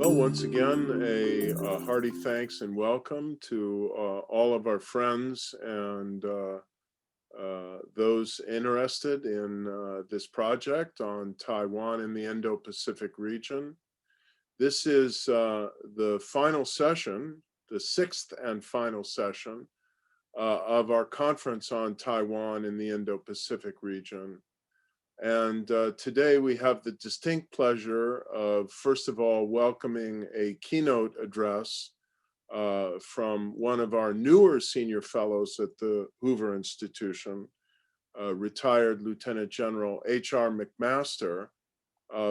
Well, once again, a hearty thanks and welcome to all of our friends and those interested in this project on Taiwan and the Indo-Pacific region. This is the final session, the sixth and final session of our conference on Taiwan and the Indo-Pacific region. And today we have the distinct pleasure of, first of all, welcoming a keynote address from one of our newer senior fellows at the Hoover Institution, retired Lieutenant General H.R. McMaster,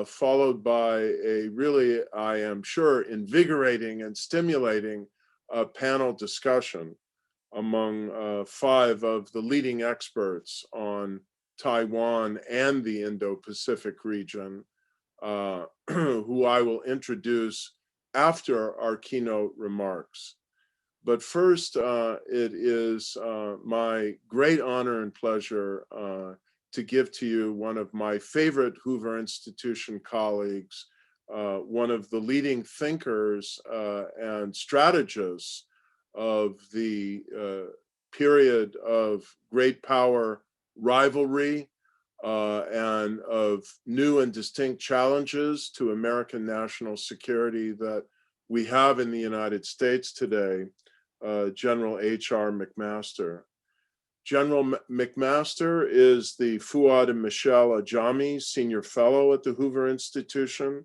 followed by a really, I am sure, invigorating and stimulating panel discussion among 5 of the leading experts on Taiwan and the Indo-Pacific region, who I will introduce after our keynote remarks. But first, it is my great honor and pleasure to give to you one of my favorite Hoover Institution colleagues, one of the leading thinkers and strategists of the period of great power rivalry and of new and distinct challenges to American national security that we have in the United States today, General H.R. McMaster. General McMaster is the Fuad and Michelle Ajami Senior Fellow at the Hoover Institution.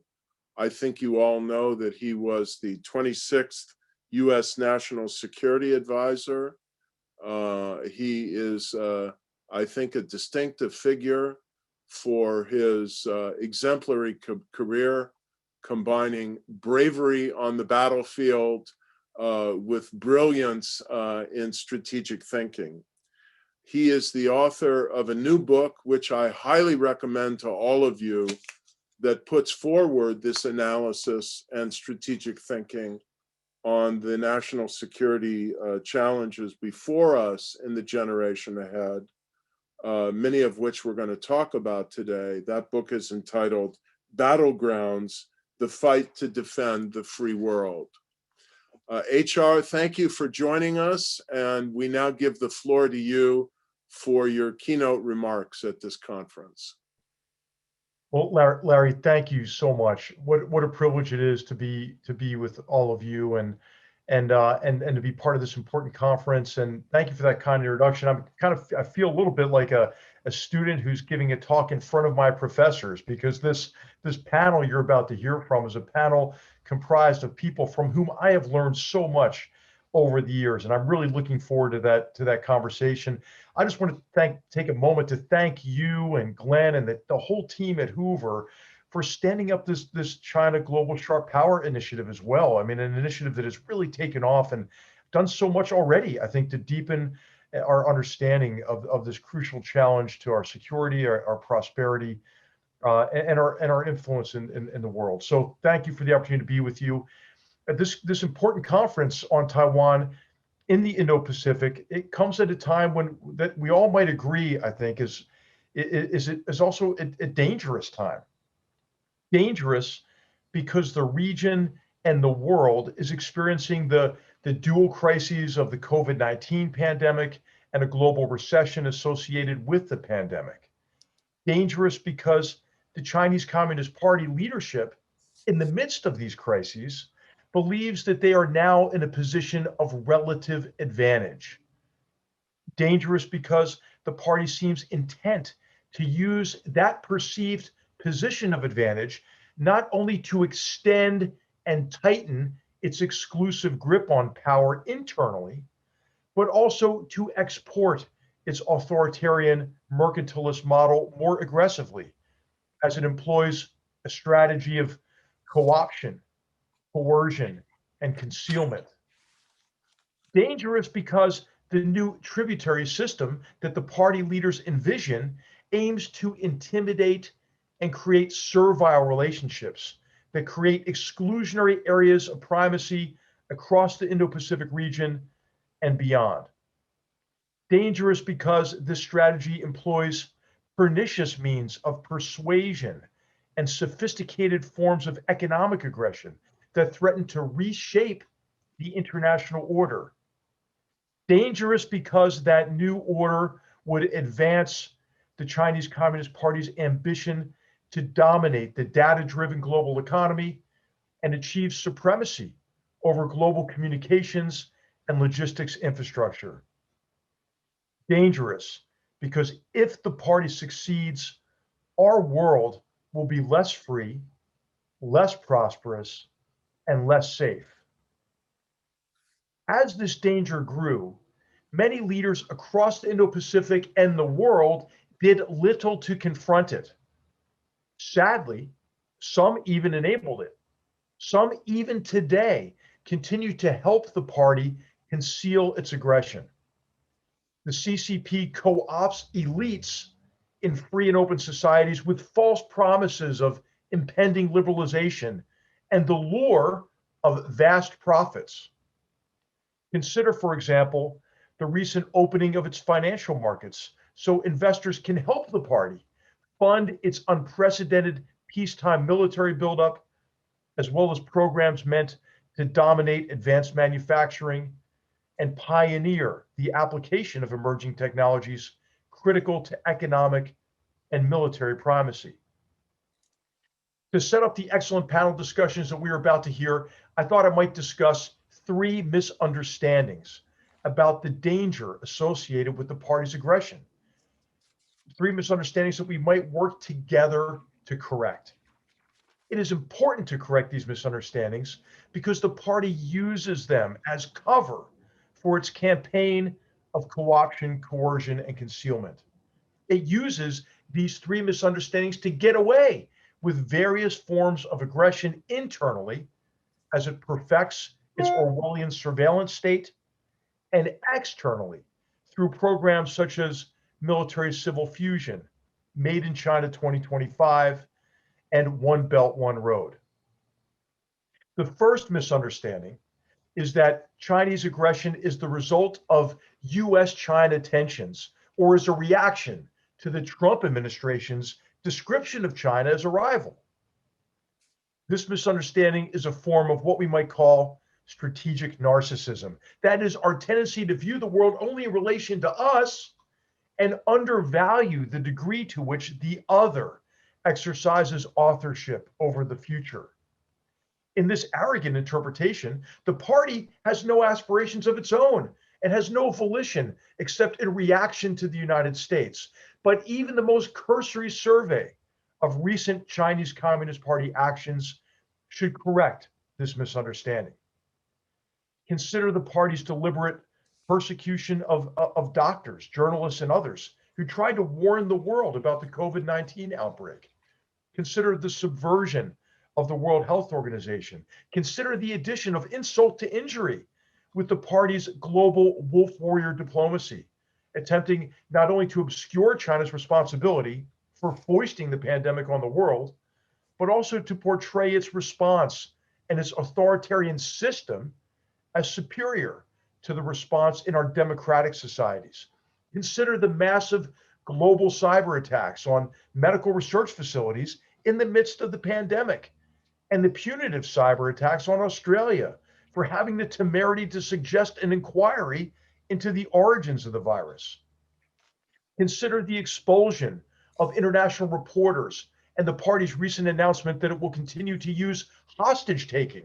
I think you all know that he was the 26th U.S. National Security Advisor. He is I think a distinctive figure for his exemplary career, combining bravery on the battlefield with brilliance in strategic thinking. He is the author of a new book, which I highly recommend to all of you, that puts forward this analysis and strategic thinking on the national security challenges before us in the generation ahead. Many of which we're going to talk about today. That book is entitled Battlegrounds, The Fight to Defend the Free World. HR, thank you for joining us, and we now give the floor to you for your keynote remarks at this conference. Well, Larry, thank you so much. What a privilege it is to be with all of you and to be part of this important conference. And thank you for that kind introduction. I feel a little bit like a student who's giving a talk in front of my professors, because this panel you're about to hear from is a panel comprised of people from whom I have learned so much over the years, and I'm really looking forward to that conversation. I just want to take a moment to thank you and Glenn and the whole team at Hoover for standing up this China Global Sharp Power initiative as well. I mean, an initiative that has really taken off and done so much already, I think, to deepen our understanding of this crucial challenge to our security, our prosperity, and our influence in the world. So thank you for the opportunity to be with you at this important conference on Taiwan in the Indo-Pacific. It comes at a time when that we all might agree, I think, is also a dangerous time. Dangerous because the region and the world is experiencing the dual crises of the COVID-19 pandemic and a global recession associated with the pandemic. Dangerous because the Chinese Communist Party leadership, in the midst of these crises, believes that they are now in a position of relative advantage. Dangerous because the party seems intent to use that perceived position of advantage not only to extend and tighten its exclusive grip on power internally, but also to export its authoritarian mercantilist model more aggressively, as it employs a strategy of co-option, coercion, and concealment. Dangerous because the new tributary system that the party leaders envision aims to intimidate and create servile relationships that create exclusionary areas of primacy across the Indo-Pacific region and beyond. Dangerous because this strategy employs pernicious means of persuasion and sophisticated forms of economic aggression that threaten to reshape the international order. Dangerous because that new order would advance the Chinese Communist Party's ambition to dominate the data-driven global economy and achieve supremacy over global communications and logistics infrastructure. Dangerous because if the party succeeds, our world will be less free, less prosperous, and less safe. As this danger grew, many leaders across the Indo-Pacific and the world did little to confront it. Sadly, some even enabled it. Some even today continue to help the party conceal its aggression. The CCP co-opts elites in free and open societies with false promises of impending liberalization and the lure of vast profits. Consider, for example, the recent opening of its financial markets so investors can help the party fund its unprecedented peacetime military buildup, as well as programs meant to dominate advanced manufacturing and pioneer the application of emerging technologies critical to economic and military primacy. To set up the excellent panel discussions that we are about to hear, I thought I might discuss 3 misunderstandings about the danger associated with the party's aggression. 3 misunderstandings that we might work together to correct. It is important to correct these misunderstandings because the party uses them as cover for its campaign of co-option, coercion, and concealment. It uses these 3 misunderstandings to get away with various forms of aggression internally as it perfects its Orwellian surveillance state, and externally through programs such as military civil fusion, Made in China 2025, and One Belt, One Road. The first misunderstanding is that Chinese aggression is the result of US-China tensions or is a reaction to the Trump administration's description of China as a rival. This misunderstanding is a form of what we might call strategic narcissism. That is our tendency to view the world only in relation to us and undervalue the degree to which the other exercises authorship over the future. In this arrogant interpretation, the party has no aspirations of its own and has no volition except in reaction to the United States. But even the most cursory survey of recent Chinese Communist Party actions should correct this misunderstanding. Consider the party's deliberate persecution of doctors, journalists, and others who tried to warn the world about the COVID-19 outbreak. Consider the subversion of the World Health Organization. Consider the addition of insult to injury with the party's global wolf warrior diplomacy, attempting not only to obscure China's responsibility for foisting the pandemic on the world, but also to portray its response and its authoritarian system as superior to the response in our democratic societies. Consider the massive global cyber attacks on medical research facilities in the midst of the pandemic, and the punitive cyber attacks on Australia for having the temerity to suggest an inquiry into the origins of the virus. Consider the expulsion of international reporters and the party's recent announcement that it will continue to use hostage taking,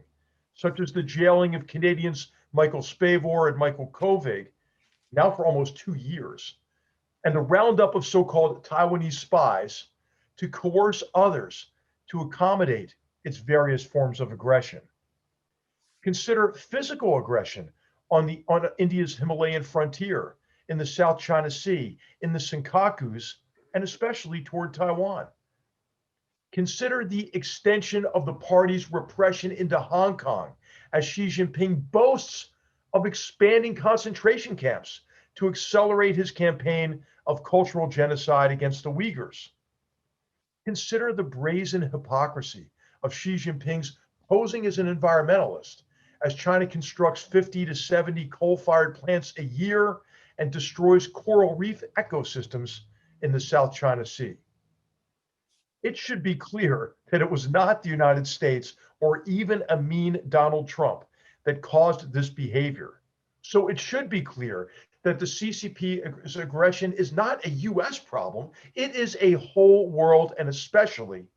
such as the jailing of Canadians Michael Spavor and Michael Kovig, now for almost 2 years, and the roundup of so-called Taiwanese spies to coerce others to accommodate its various forms of aggression. Consider physical aggression on India's Himalayan frontier, in the South China Sea, in the Senkakus, and especially toward Taiwan. Consider the extension of the party's repression into Hong Kong, as Xi Jinping boasts of expanding concentration camps to accelerate his campaign of cultural genocide against the Uyghurs. Consider the brazen hypocrisy of Xi Jinping's posing as an environmentalist, as China constructs 50 to 70 coal-fired plants a year and destroys coral reef ecosystems in the South China Sea. it should be clear that it was not the United States or even a mean Donald Trump that caused this behavior. So it should be clear that the CCP's aggression is not a US problem. It is a whole world and especially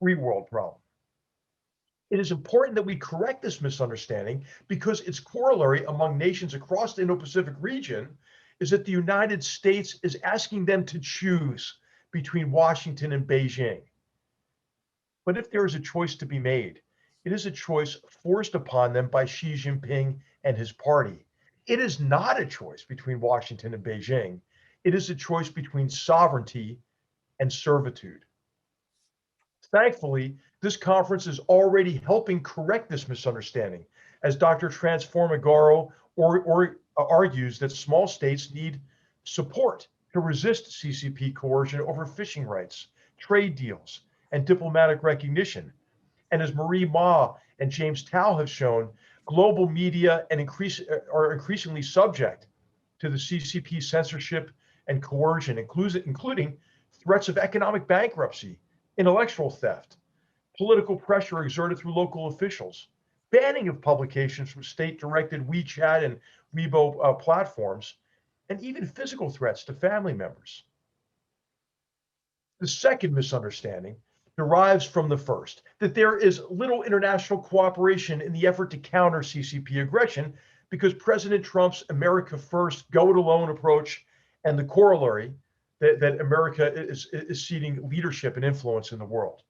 free world problem. It is important that we correct this misunderstanding because its corollary among nations across the Indo-Pacific region is that the United States is asking them to choose between Washington and Beijing. But if there is a choice to be made, it is a choice forced upon them by Xi Jinping and his party. It is not a choice between Washington and Beijing. It is a choice between sovereignty and servitude. Thankfully, this conference is already helping correct this misunderstanding, as Dr. Transformigaro argues that small states need support to resist CCP coercion over fishing rights, trade deals, and diplomatic recognition. And as Marie Ma and James Tao have shown, global media are increasingly subject to the CCP censorship and coercion, including threats of economic bankruptcy, intellectual theft, political pressure exerted through local officials, banning of publications from state-directed WeChat and Weibo platforms, and even physical threats to family members. The second misunderstanding derives from the first, that there is little international cooperation in the effort to counter CCP aggression because President Trump's America First, go it alone approach and the corollary that America is ceding leadership and influence in the world.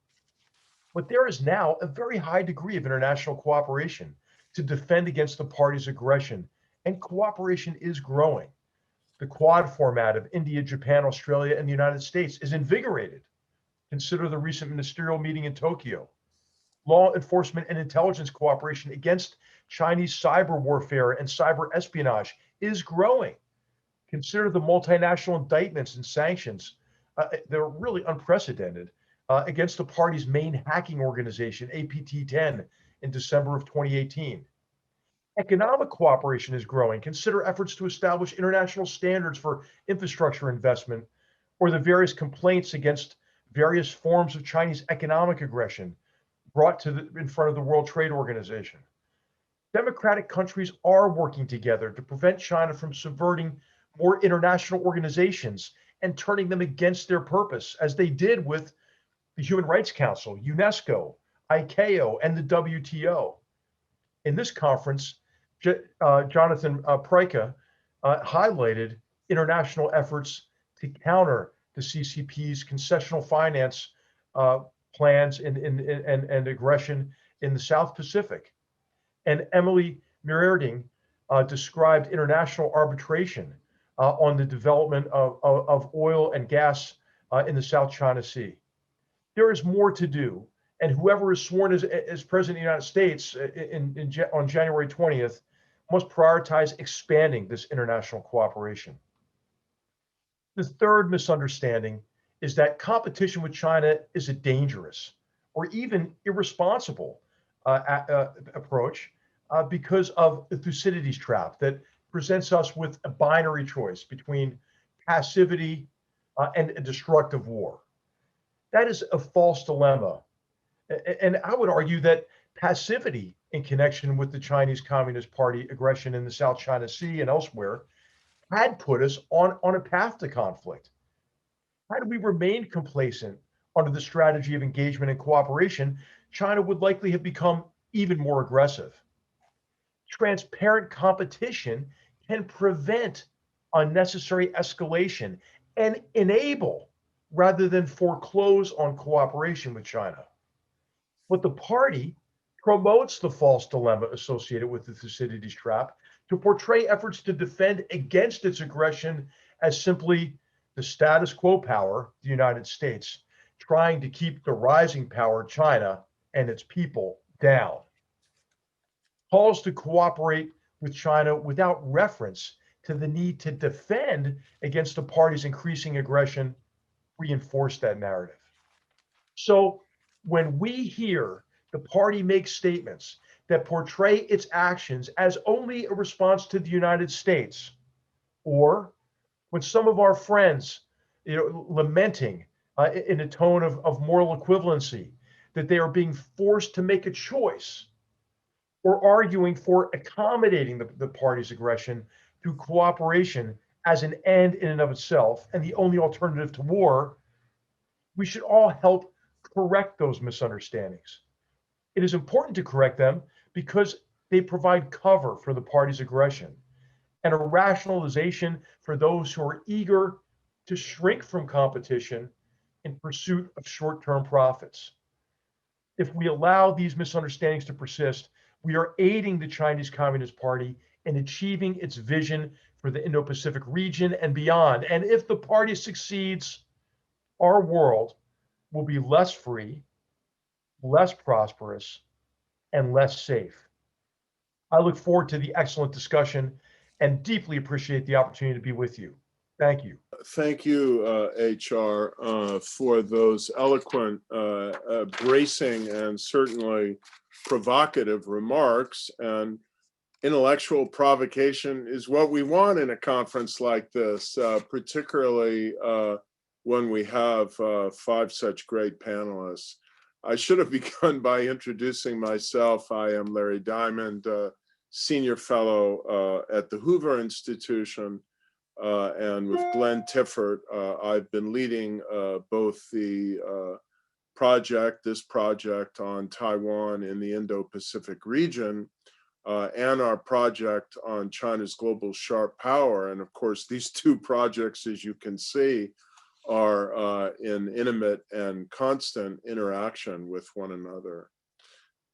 But there is now a very high degree of international cooperation to defend against the party's aggression, and cooperation is growing. The Quad format of India, Japan, Australia, and the United States is invigorated. Consider the recent ministerial meeting in Tokyo. Law enforcement and intelligence cooperation against Chinese cyber warfare and cyber espionage is growing. Consider the multinational indictments and sanctions. They're really unprecedented against the party's main hacking organization, APT-10, in December of 2018. Economic cooperation is growing. Consider efforts to establish international standards for infrastructure investment or the various complaints against various forms of Chinese economic aggression brought in front of the World Trade Organization. Democratic countries are working together to prevent China from subverting more international organizations and turning them against their purpose, as they did with the Human Rights Council, UNESCO, ICAO, and the WTO. In this conference, Jonathan Pryka highlighted international efforts to counter the CCP's concessional finance plans and aggression in the South Pacific. And Emily Meerding described international arbitration on the development of oil and gas in the South China Sea. There is more to do, and whoever is sworn as President of the United States on January 20th must prioritize expanding this international cooperation. The third misunderstanding is that competition with China is a dangerous or even irresponsible approach because of the Thucydides trap that presents us with a binary choice between passivity and a destructive war. That is a false dilemma. And I would argue that passivity in connection with the Chinese Communist Party aggression in the South China Sea and elsewhere had put us on a path to conflict. Had we remained complacent under the strategy of engagement and cooperation, China would likely have become even more aggressive. Transparent competition can prevent unnecessary escalation and enable rather than foreclose on cooperation with China. But the party promotes the false dilemma associated with the Thucydides trap to portray efforts to defend against its aggression as simply the status quo power, the United States, trying to keep the rising power, China, and its people down. Calls to cooperate with China without reference to the need to defend against the party's increasing aggression reinforce that narrative. So when we hear the party make statements that portray its actions as only a response to the United States, or when some of our friends, lamenting in a tone of moral equivalency, that they are being forced to make a choice, or arguing for accommodating the party's aggression through cooperation as an end in and of itself and the only alternative to war, we should all help correct those misunderstandings. It is important to correct them because they provide cover for the party's aggression and a rationalization for those who are eager to shrink from competition in pursuit of short-term profits. If we allow these misunderstandings to persist, we are aiding the Chinese Communist Party in achieving its vision for the Indo-Pacific region and beyond. And if the party succeeds, our world will be less free, less prosperous, and less safe. I look forward to the excellent discussion and deeply appreciate the opportunity to be with you. Thank you. Thank you, HR, for those eloquent, bracing, and certainly provocative remarks. And intellectual provocation is what we want in a conference like this, particularly when we have 5 such great panelists. I should have begun by introducing myself. I am Larry Diamond, Senior Fellow at the Hoover Institution. And with Glenn Tiffert, I've been leading both the this project on Taiwan in the Indo-Pacific region, and our project on China's global sharp power. And of course, these 2 projects, as you can see, are in intimate and constant interaction with one another.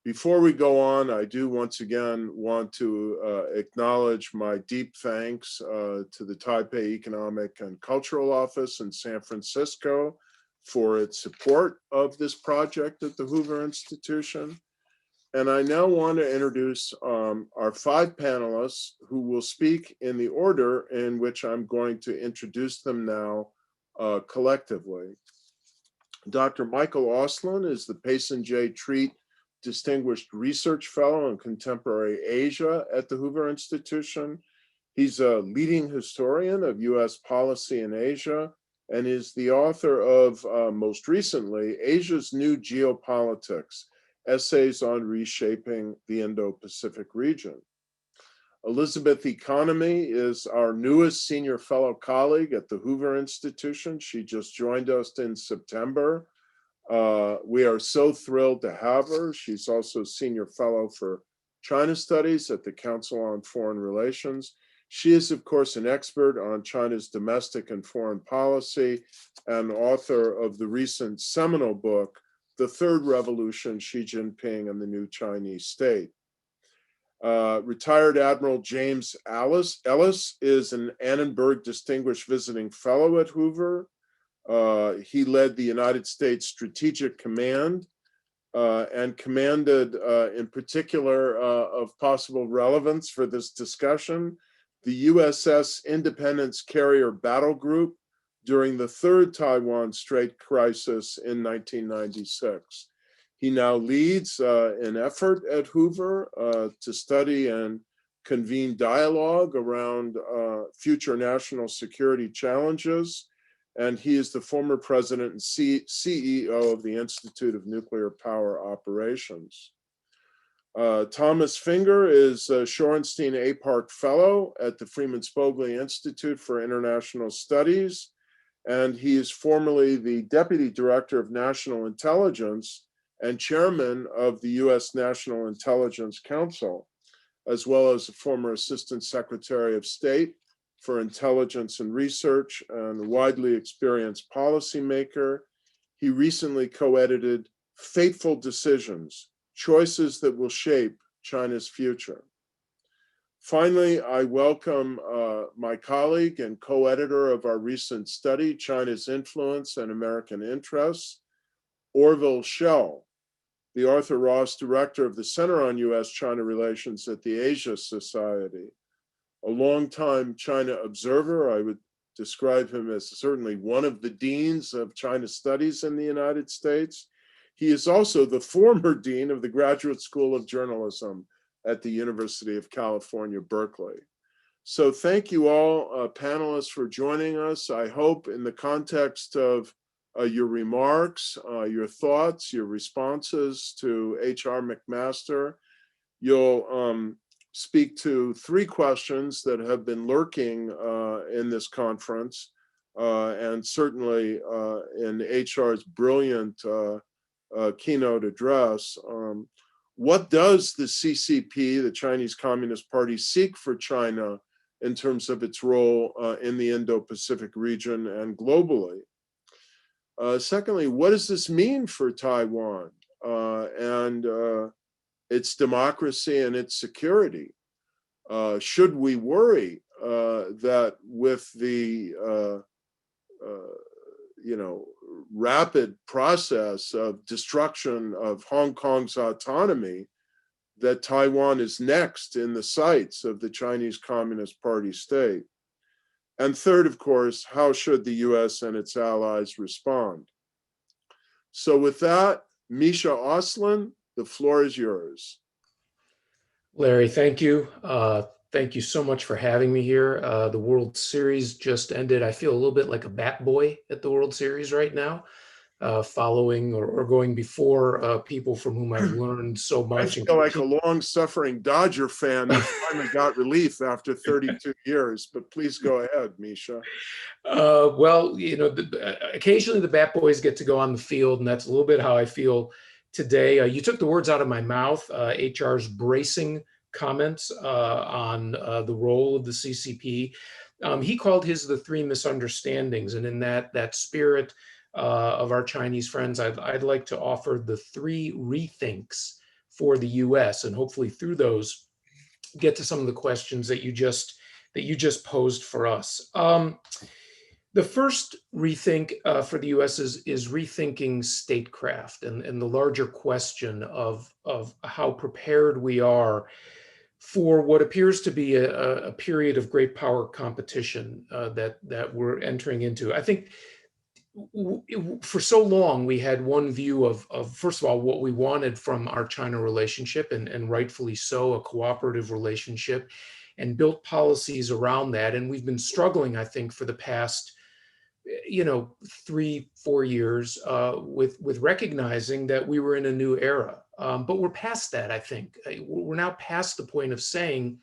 Before we go on, I do once again want to acknowledge my deep thanks to the Taipei Economic and Cultural Office in San Francisco for its support of this project at the Hoover Institution. And I now want to introduce our 5 panelists who will speak in the order in which I'm going to introduce them now collectively. Dr. Michael Auslin is the Payson J. Treat Distinguished Research Fellow in Contemporary Asia at the Hoover Institution. He's a leading historian of US policy in Asia and is the author of, most recently, Asia's New Geopolitics, Essays on Reshaping the Indo-Pacific Region. Elizabeth Economy is our newest senior fellow colleague at the Hoover Institution. She just joined us in September. We are so thrilled to have her. She's also senior fellow for China Studies at the Council on Foreign Relations. She is, of course, an expert on China's domestic and foreign policy and author of the recent seminal book, The Third Revolution, Xi Jinping and the New Chinese State. Retired Admiral James Ellis is an Annenberg Distinguished Visiting Fellow at Hoover. He led the United States Strategic Command and commanded, in particular, of possible relevance for this discussion, the USS Independence Carrier Battle Group during the 3rd Taiwan Strait crisis in 1996. He now leads an effort at Hoover to study and convene dialogue around future national security challenges. And he is the former president and CEO of the Institute of Nuclear Power Operations. Thomas Fingar is a Shorenstein A. Park Fellow at the Freeman Spogli Institute for International Studies, and he is formerly the Deputy Director of National Intelligence and Chairman of the U.S. National Intelligence Council, as well as a former Assistant Secretary of State for Intelligence and Research and a widely experienced policymaker. He recently co-edited Fateful Decisions, Choices That Will Shape China's Future. Finally, I welcome my colleague and co-editor of our recent study, China's Influence and American Interests, Orville Schell, the Arthur Ross Director of the Center on U.S.-China Relations at the Asia Society. A longtime China observer, I would describe him as certainly one of the deans of China Studies in the United States. He is also the former dean of the Graduate School of Journalism at the University of California, Berkeley. So thank you all, panelists, for joining us. I hope in the context of your remarks, your thoughts, your responses to HR McMaster. You'll speak to 3 questions that have been lurking in this conference, and certainly in HR's brilliant keynote address. What does the CCP, the Chinese Communist Party, seek for China in terms of its role in the Indo-Pacific region and globally? Secondly, what does this mean for Taiwan and its democracy and its security? Should we worry that with the rapid process of destruction of Hong Kong's autonomy, that Taiwan is next in the sights of the Chinese Communist Party state? And third, of course, how should the US and its allies respond? So with that, Misha Auslin, the floor is yours. Larry, thank you. Thank you so much for having me here. The World Series just ended. I feel a little bit like a bat boy at the World Series right now, following or going before people from whom I've learned so much. I feel like a long-suffering Dodger fan that finally got relief after 32 years, but please go ahead, Misha. Well, occasionally the bat boys get to go on the field, and that's a little bit how I feel today. You took the words out of my mouth. HR's bracing comments on the role of the CCP. He called his the 3 misunderstandings, and in that spirit of our Chinese friends, I'd like to offer the 3 rethinks for the U.S. and hopefully through those get to some of the questions that you just posed for us. The first rethink for the U.S. is rethinking statecraft and the larger question of how prepared we are for what appears to be a period of great power competition that we're entering into. I think for so long we had one view of first of all what we wanted from our China relationship, and rightfully so, a cooperative relationship, and built policies around that. And we've been struggling, I think, for the past 3-4 years with recognizing that we were in a new era. But we're past that, I think. We're now past the point of saying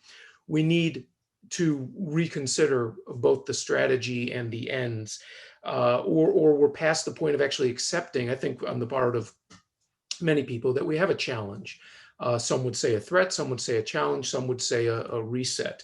we need to reconsider both the strategy and the ends, or we're past the point of actually accepting, I think, on the part of many people, that we have a challenge. Some would say a threat, some would say a challenge, some would say a reset.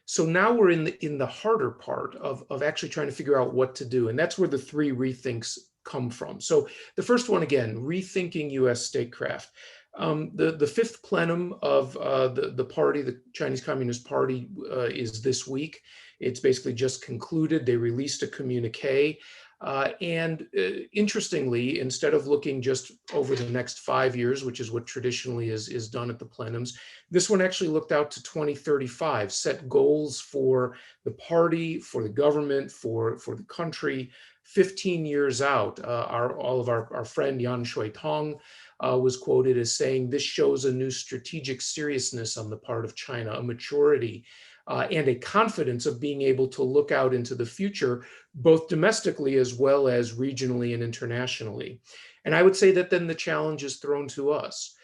So now we're in the harder part of actually trying to figure out what to do. And that's where the 3 rethinks come from. So the first one, again, rethinking US statecraft. The 5th plenum of the party, the Chinese Communist Party, is this week. It's basically just concluded. They released a communique. And interestingly, instead of looking just over the next 5 years, which is what traditionally is done at the plenums, this one actually looked out to 2035, set goals for the party, for the government, for the country, 15 years out. Our friend Yan Shui-tong was quoted as saying, "This shows a new strategic seriousness on the part of China, a maturity and a confidence of being able to look out into the future, both domestically as well as regionally and internationally." And I would say that then the challenge is thrown to us.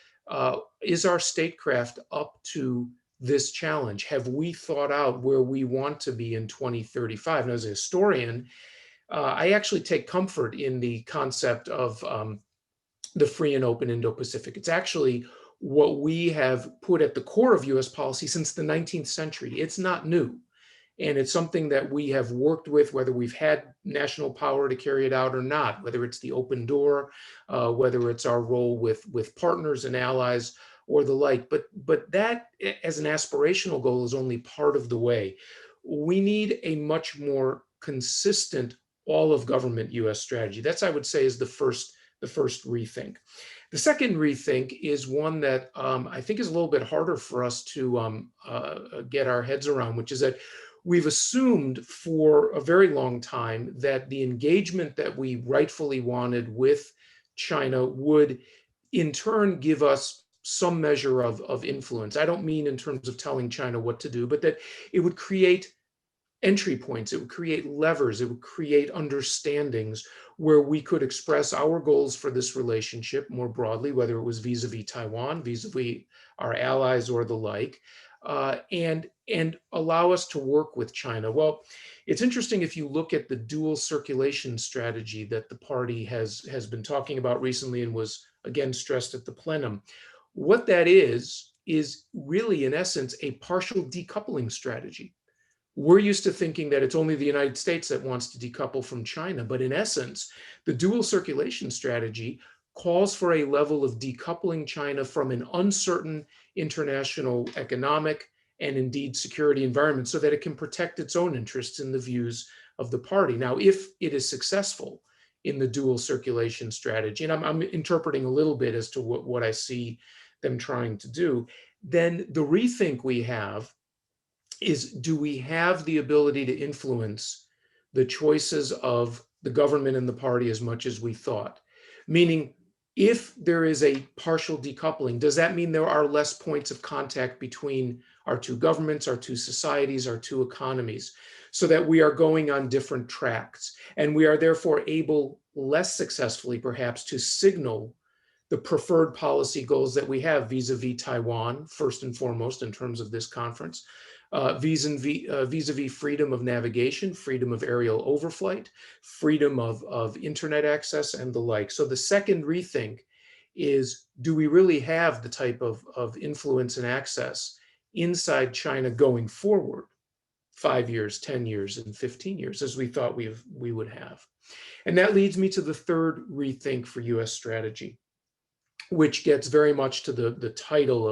Is our statecraft up to this challenge? Have we thought out where we want to be in 2035? And as a historian, I actually take comfort in the concept of the free and open Indo-Pacific. It's actually what we have put at the core of US policy since the 19th century. It's not new. And it's something that we have worked with, whether we've had national power to carry it out or not, whether it's the open door, whether it's our role with partners and allies or the like. But that, as an aspirational goal, is only part of the way. We need a much more consistent all of government US strategy. That's, I would say, is the first rethink. The second rethink is one that I think is a little bit harder for us to get our heads around, which is that we've assumed for a very long time that the engagement that we rightfully wanted with China would in turn give us some measure of influence. I don't mean in terms of telling China what to do, but that it would create entry points. It would create levers. It would create understandings where we could express our goals for this relationship more broadly, whether it was vis-a-vis Taiwan, vis-a-vis our allies or the like, and allow us to work with China. Well, it's interesting if you look at the dual circulation strategy that the party has been talking about recently and was again stressed at the plenum. What that is really, in essence, a partial decoupling strategy. We're used to thinking that it's only the United States that wants to decouple from China, but in essence, the dual circulation strategy calls for a level of decoupling China from an uncertain international economic and indeed security environment so that it can protect its own interests in the views of the party. Now, if it is successful in the dual circulation strategy, and I'm interpreting a little bit as to what I see them trying to do, then the rethink we have is, do we have the ability to influence the choices of the government and the party as much as we thought? Meaning, if there is a partial decoupling, does that mean there are less points of contact between our two governments, our two societies, our two economies, so that we are going on different tracks? And we are therefore able, less successfully perhaps, to signal the preferred policy goals that we have vis-a-vis Taiwan, first and foremost in terms of this conference, vis-a-vis freedom of navigation, freedom of aerial overflight, freedom of internet access, and the like. So the second rethink is, do we really have the type of influence and access inside China going forward, 5 years, 10 years, and 15 years, as we thought we would have? And that leads me to the third rethink for US strategy, which gets very much to the title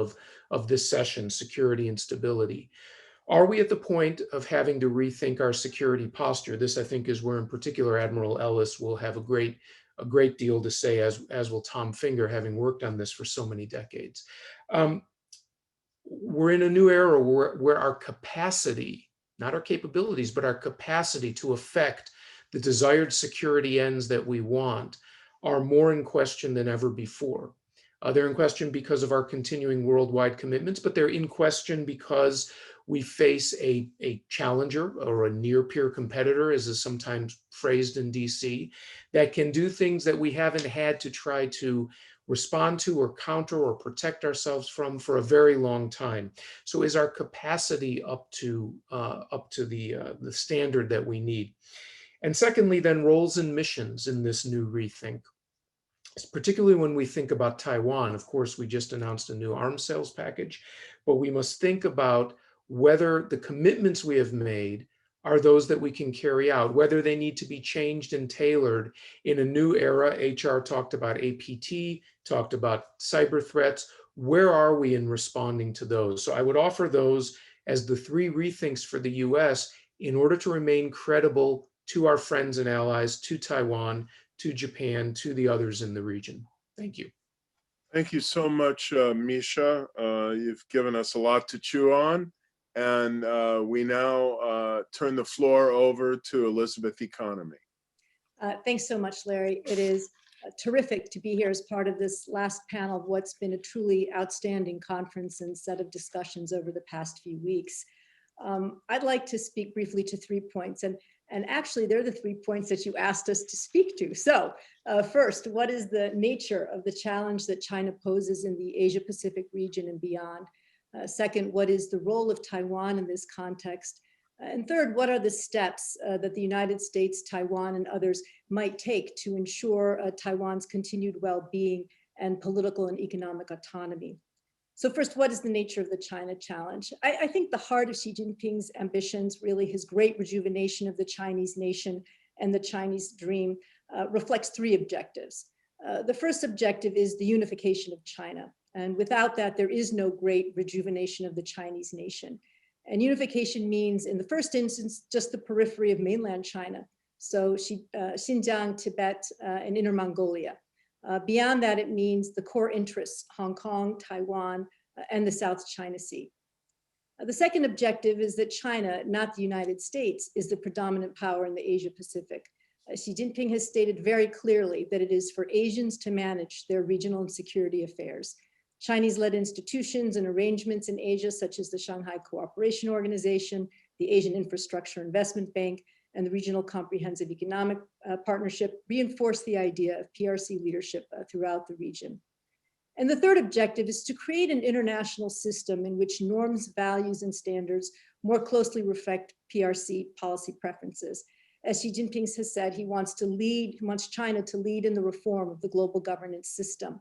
of this session, security and stability. Are we at the point of having to rethink our security posture? This, I think, is where in particular Admiral Ellis will have a great deal to say, as will Tom Fingar, having worked on this for so many decades. We're in a new era where our capacity, not our capabilities, but our capacity to affect the desired security ends that we want are more in question than ever before. They're in question because of our continuing worldwide commitments, but they're in question because we face a challenger or a near-peer competitor, as is sometimes phrased in DC, that can do things that we haven't had to try to respond to or counter or protect ourselves from for a very long time. So is our capacity up to the standard that we need? And secondly, then, roles and missions in this new rethink. Particularly when we think about Taiwan. Of course, we just announced a new arms sales package, but we must think about whether the commitments we have made are those that we can carry out, whether they need to be changed and tailored in a new era. HR talked about APT, talked about cyber threats. Where are we in responding to those? So I would offer those as the three rethinks for the US in order to remain credible to our friends and allies, to Taiwan, to Japan, to the others in the region. Thank you. Thank you so much, Misha. You've given us a lot to chew on. And we now turn the floor over to Elizabeth Economy. Thanks so much, Larry. It is terrific to be here as part of this last panel of what's been a truly outstanding conference and set of discussions over the past few weeks. I'd like to speak briefly to 3 points, and actually they're the 3 points that you asked us to speak to. So first, what is the nature of the challenge that China poses in the Asia-Pacific region and beyond? Second, what is the role of Taiwan in this context? And third, what are the steps that the United States, Taiwan, and others might take to ensure Taiwan's continued well-being and political and economic autonomy? So first, what is the nature of the China challenge? I think the heart of Xi Jinping's ambitions, really his great rejuvenation of the Chinese nation and the Chinese dream, reflects 3 objectives. The first objective is the unification of China. And without that, there is no great rejuvenation of the Chinese nation. And unification means, in the first instance, just the periphery of mainland China. So Xinjiang, Tibet, and Inner Mongolia. Beyond that, it means the core interests, Hong Kong, Taiwan, and the South China Sea. The second objective is that China, not the United States, is the predominant power in the Asia-Pacific. Xi Jinping has stated very clearly that it is for Asians to manage their regional and security affairs. Chinese-led institutions and arrangements in Asia, such as the Shanghai Cooperation Organization, the Asian Infrastructure Investment Bank, and the Regional Comprehensive Economic Partnership reinforce the idea of PRC leadership throughout the region. And the third objective is to create an international system in which norms, values, and standards more closely reflect PRC policy preferences. As Xi Jinping has said, he wants China to lead in the reform of the global governance system.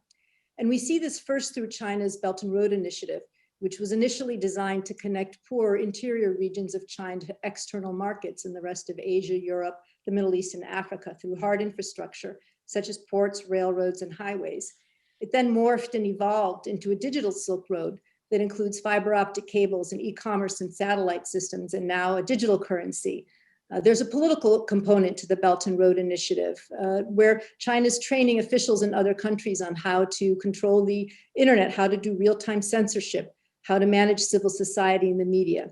And we see this first through China's Belt and Road Initiative, which was initially designed to connect poor interior regions of China to external markets in the rest of Asia, Europe, the Middle East, and Africa through hard infrastructure, such as ports, railroads, and highways. It then morphed and evolved into a digital Silk Road that includes fiber optic cables and e-commerce and satellite systems, and now a digital currency. There's a political component to the Belt and Road Initiative, where China's training officials in other countries on how to control the internet, how to do real-time censorship, how to manage civil society and the media.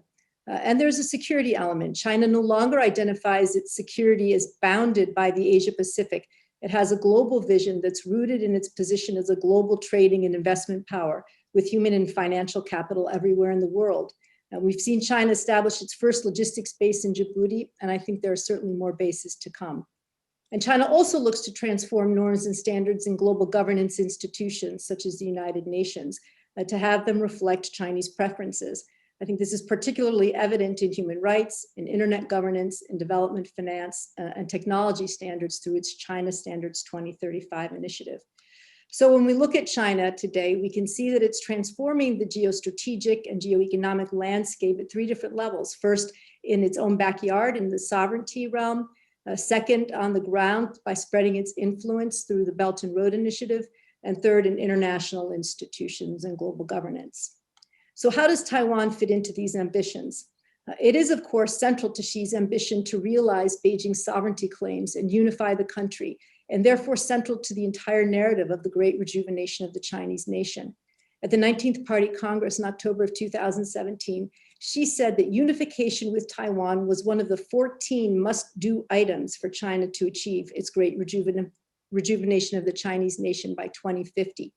And there's a security element. China no longer identifies its security as bounded by the Asia-Pacific. It has a global vision that's rooted in its position as a global trading and investment power with human and financial capital everywhere in the world. We've seen China establish its first logistics base in Djibouti, and I think there are certainly more bases to come. And China also looks to transform norms and standards in global governance institutions, such as the United Nations, to have them reflect Chinese preferences. I think this is particularly evident in human rights, in internet governance, in development finance, and technology standards through its China Standards 2035 initiative. So when we look at China today, we can see that it's transforming the geostrategic and geoeconomic landscape at three different levels. First, in its own backyard, in the sovereignty realm. Second, on the ground, by spreading its influence through the Belt and Road Initiative. And third, in international institutions and global governance. So how does Taiwan fit into these ambitions? It is, of course, central to Xi's ambition to realize Beijing's sovereignty claims and unify the country, and therefore central to the entire narrative of the great rejuvenation of the Chinese nation. At the 19th Party Congress in October of 2017, Xi said that unification with Taiwan was one of the 14 must-do items for China to achieve its great rejuvenation of the Chinese nation by 2050.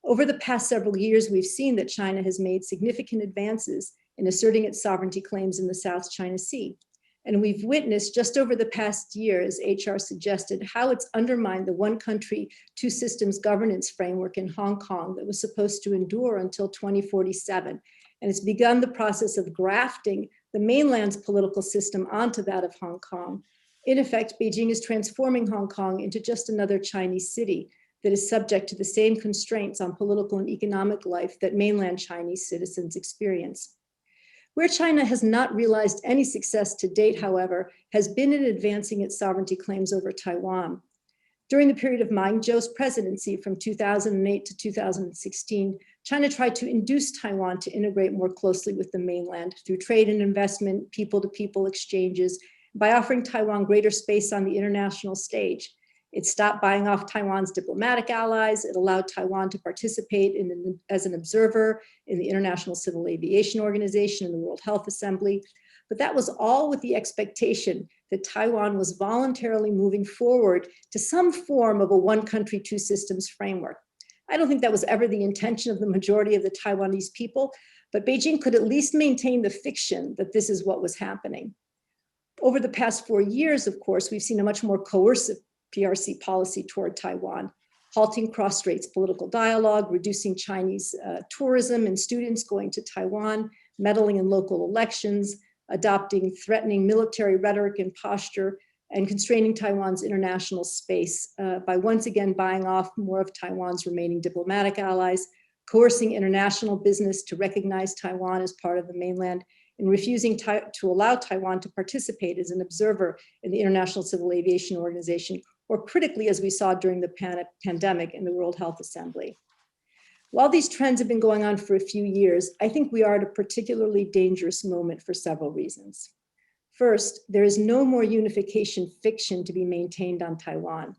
Over the past several years, we've seen that China has made significant advances in asserting its sovereignty claims in the South China Sea. And we've witnessed just over the past year, as HR suggested, how it's undermined the one country, two systems governance framework in Hong Kong that was supposed to endure until 2047. And it's begun the process of grafting the mainland's political system onto that of Hong Kong. In effect, Beijing is transforming Hong Kong into just another Chinese city that is subject to the same constraints on political and economic life that mainland Chinese citizens experience. Where China has not realized any success to date, however, has been in advancing its sovereignty claims over Taiwan. During the period of Ma Ying-jeou's presidency from 2008 to 2016, China tried to induce Taiwan to integrate more closely with the mainland through trade and investment, people-to-people exchanges, by offering Taiwan greater space on the international stage. It stopped buying off Taiwan's diplomatic allies. It allowed Taiwan to participate as an observer in the International Civil Aviation Organization and the World Health Assembly. But that was all with the expectation that Taiwan was voluntarily moving forward to some form of a one country, two systems framework. I don't think that was ever the intention of the majority of the Taiwanese people, but Beijing could at least maintain the fiction that this is what was happening. Over the past 4 years, of course, we've seen a much more coercive PRC policy toward Taiwan, halting cross-straits political dialogue, reducing Chinese tourism and students going to Taiwan, meddling in local elections, adopting threatening military rhetoric and posture, and constraining Taiwan's international space by once again buying off more of Taiwan's remaining diplomatic allies, coercing international business to recognize Taiwan as part of the mainland, and refusing to allow Taiwan to participate as an observer in the International Civil Aviation Organization, or critically, as we saw during the pandemic in the World Health Assembly. While these trends have been going on for a few years, I think we are at a particularly dangerous moment for several reasons. First, there is no more unification fiction to be maintained on Taiwan.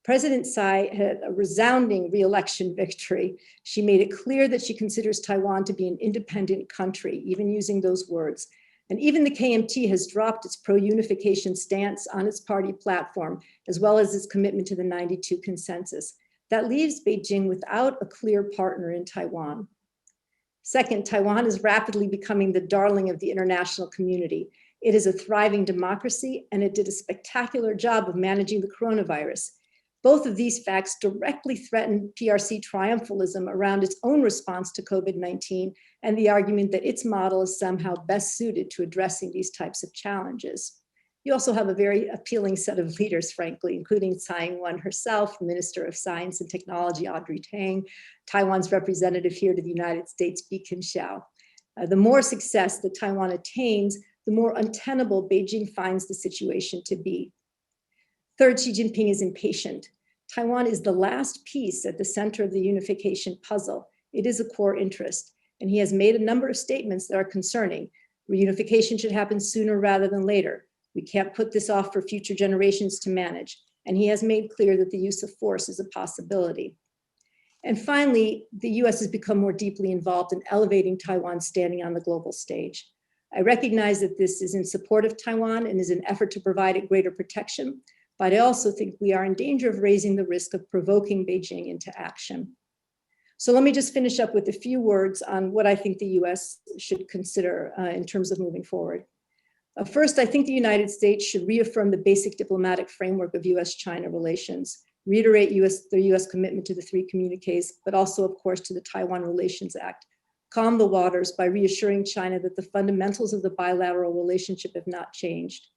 President Tsai had a resounding re-election victory. She made it clear that she considers Taiwan to be an independent country, even using those words. And even the KMT has dropped its pro-unification stance on its party platform, as well as its commitment to the 92 consensus. That leaves Beijing without a clear partner in Taiwan. Second, Taiwan is rapidly becoming the darling of the international community. It is a thriving democracy, and it did a spectacular job of managing the coronavirus. Both of these facts directly threaten PRC triumphalism around its own response to COVID-19 and the argument that its model is somehow best suited to addressing these types of challenges. You also have a very appealing set of leaders, frankly, including Tsai Ing-wen herself, Minister of Science and Technology Audrey Tang, Taiwan's representative here to the United States, Bi-khim Schell. The more success that Taiwan attains, the more untenable Beijing finds the situation to be. Third, Xi Jinping is impatient. Taiwan is the last piece at the center of the unification puzzle. It is a core interest, and he has made a number of statements that are concerning. Reunification should happen sooner rather than later. We can't put this off for future generations to manage. And he has made clear that the use of force is a possibility. And finally, the US has become more deeply involved in elevating Taiwan's standing on the global stage. I recognize that this is in support of Taiwan and is an effort to provide it greater protection, but I also think we are in danger of raising the risk of provoking Beijing into action. So let me just finish up with a few words on what I think the US should consider in terms of moving forward. First, I think the United States should reaffirm the basic diplomatic framework of US-China relations, reiterate the US commitment to the three communiques, but also, of course, to the Taiwan Relations Act, calm the waters by reassuring China that the fundamentals of the bilateral relationship have not changed.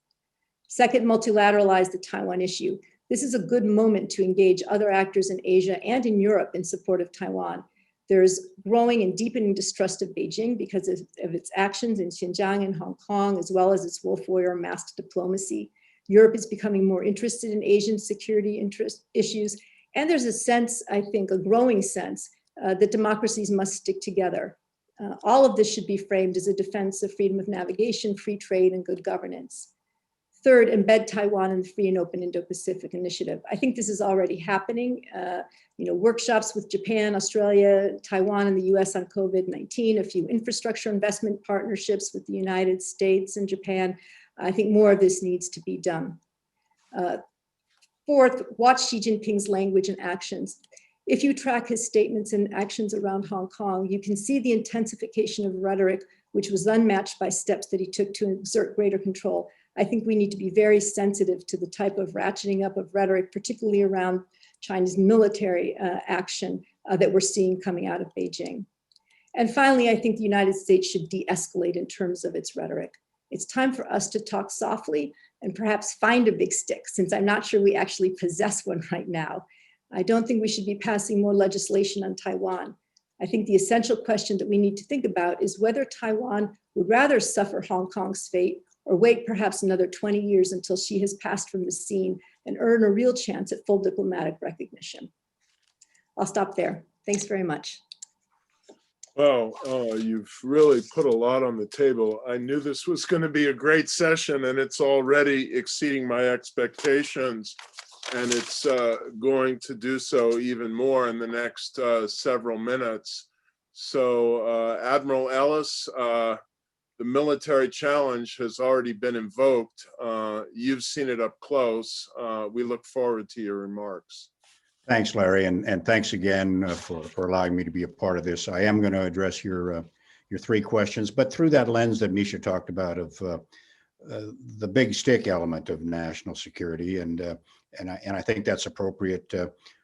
Second, multilateralize the Taiwan issue. This is a good moment to engage other actors in Asia and in Europe in support of Taiwan. There's growing and deepening distrust of Beijing because of its actions in Xinjiang and Hong Kong, as well as its wolf warrior masked diplomacy. Europe is becoming more interested in Asian security issues. And there's a sense, I think, a growing sense that democracies must stick together. All of this should be framed as a defense of freedom of navigation, free trade, and good governance. Third, embed Taiwan in the Free and Open Indo-Pacific Initiative. I think this is already happening. Workshops with Japan, Australia, Taiwan, and the US on COVID-19, a few infrastructure investment partnerships with the United States and Japan. I think more of this needs to be done. Fourth, watch Xi Jinping's language and actions. If you track his statements and actions around Hong Kong, you can see the intensification of rhetoric, which was unmatched by steps that he took to exert greater control. I think we need to be very sensitive to the type of ratcheting up of rhetoric, particularly around China's military action that we're seeing coming out of Beijing. And finally, I think the United States should de-escalate in terms of its rhetoric. It's time for us to talk softly and perhaps find a big stick, since I'm not sure we actually possess one right now. I don't think we should be passing more legislation on Taiwan. I think the essential question that we need to think about is whether Taiwan would rather suffer Hong Kong's fate or wait perhaps another 20 years until she has passed from the scene and earn a real chance at full diplomatic recognition. I'll stop there. Thanks very much. Well, you've really put a lot on the table. I knew this was going to be a great session, and it's already exceeding my expectations, and it's going to do so even more in the next several minutes. So, Admiral Ellis, the military challenge has already been invoked. You've seen it up close. We look forward to your remarks. Thanks, Larry, and thanks again for allowing me to be a part of this. I am going to address your three questions, but through that lens that Nisha talked about of the big stick element of national security, and I think that's appropriate.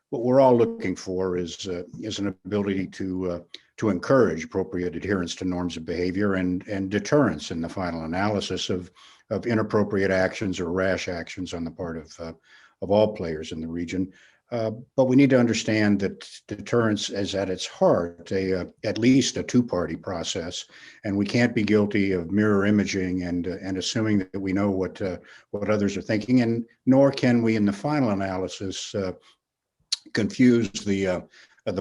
What we're all looking for is an ability to encourage appropriate adherence to norms of behavior and deterrence in the final analysis of inappropriate actions or rash actions on the part of all players in the region. But we need to understand that deterrence is at its heart at least a two-party process, and we can't be guilty of mirror imaging and assuming that we know what others are thinking, and nor can we, in the final analysis, confuse the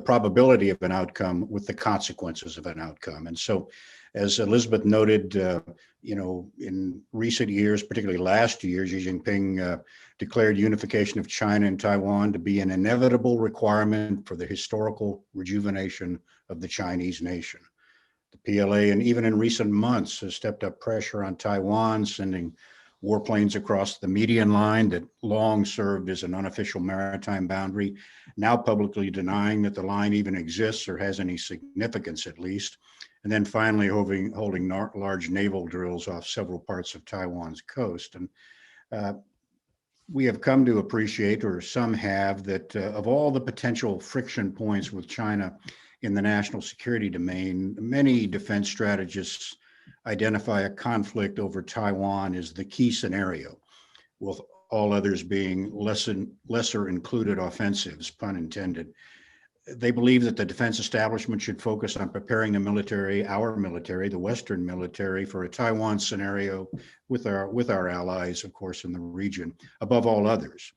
probability of an outcome with the consequences of an outcome. And so, as Elizabeth noted, in recent years, particularly last year, Xi Jinping declared unification of China and Taiwan to be an inevitable requirement for the historical rejuvenation of the Chinese nation. The PLA, and even in recent months, has stepped up pressure on Taiwan, sending warplanes across the median line that long served as an unofficial maritime boundary, now publicly denying that the line even exists or has any significance at least. And then finally holding large naval drills off several parts of Taiwan's coast. And we have come to appreciate, or some have, that of all the potential friction points with China in the national security domain, many defense strategists identify a conflict over Taiwan as the key scenario, with all others being lesser included offensives, pun intended. They believe that the defense establishment should focus on preparing the military, our military, the Western military, for a Taiwan scenario with our allies, of course, in the region, above all others.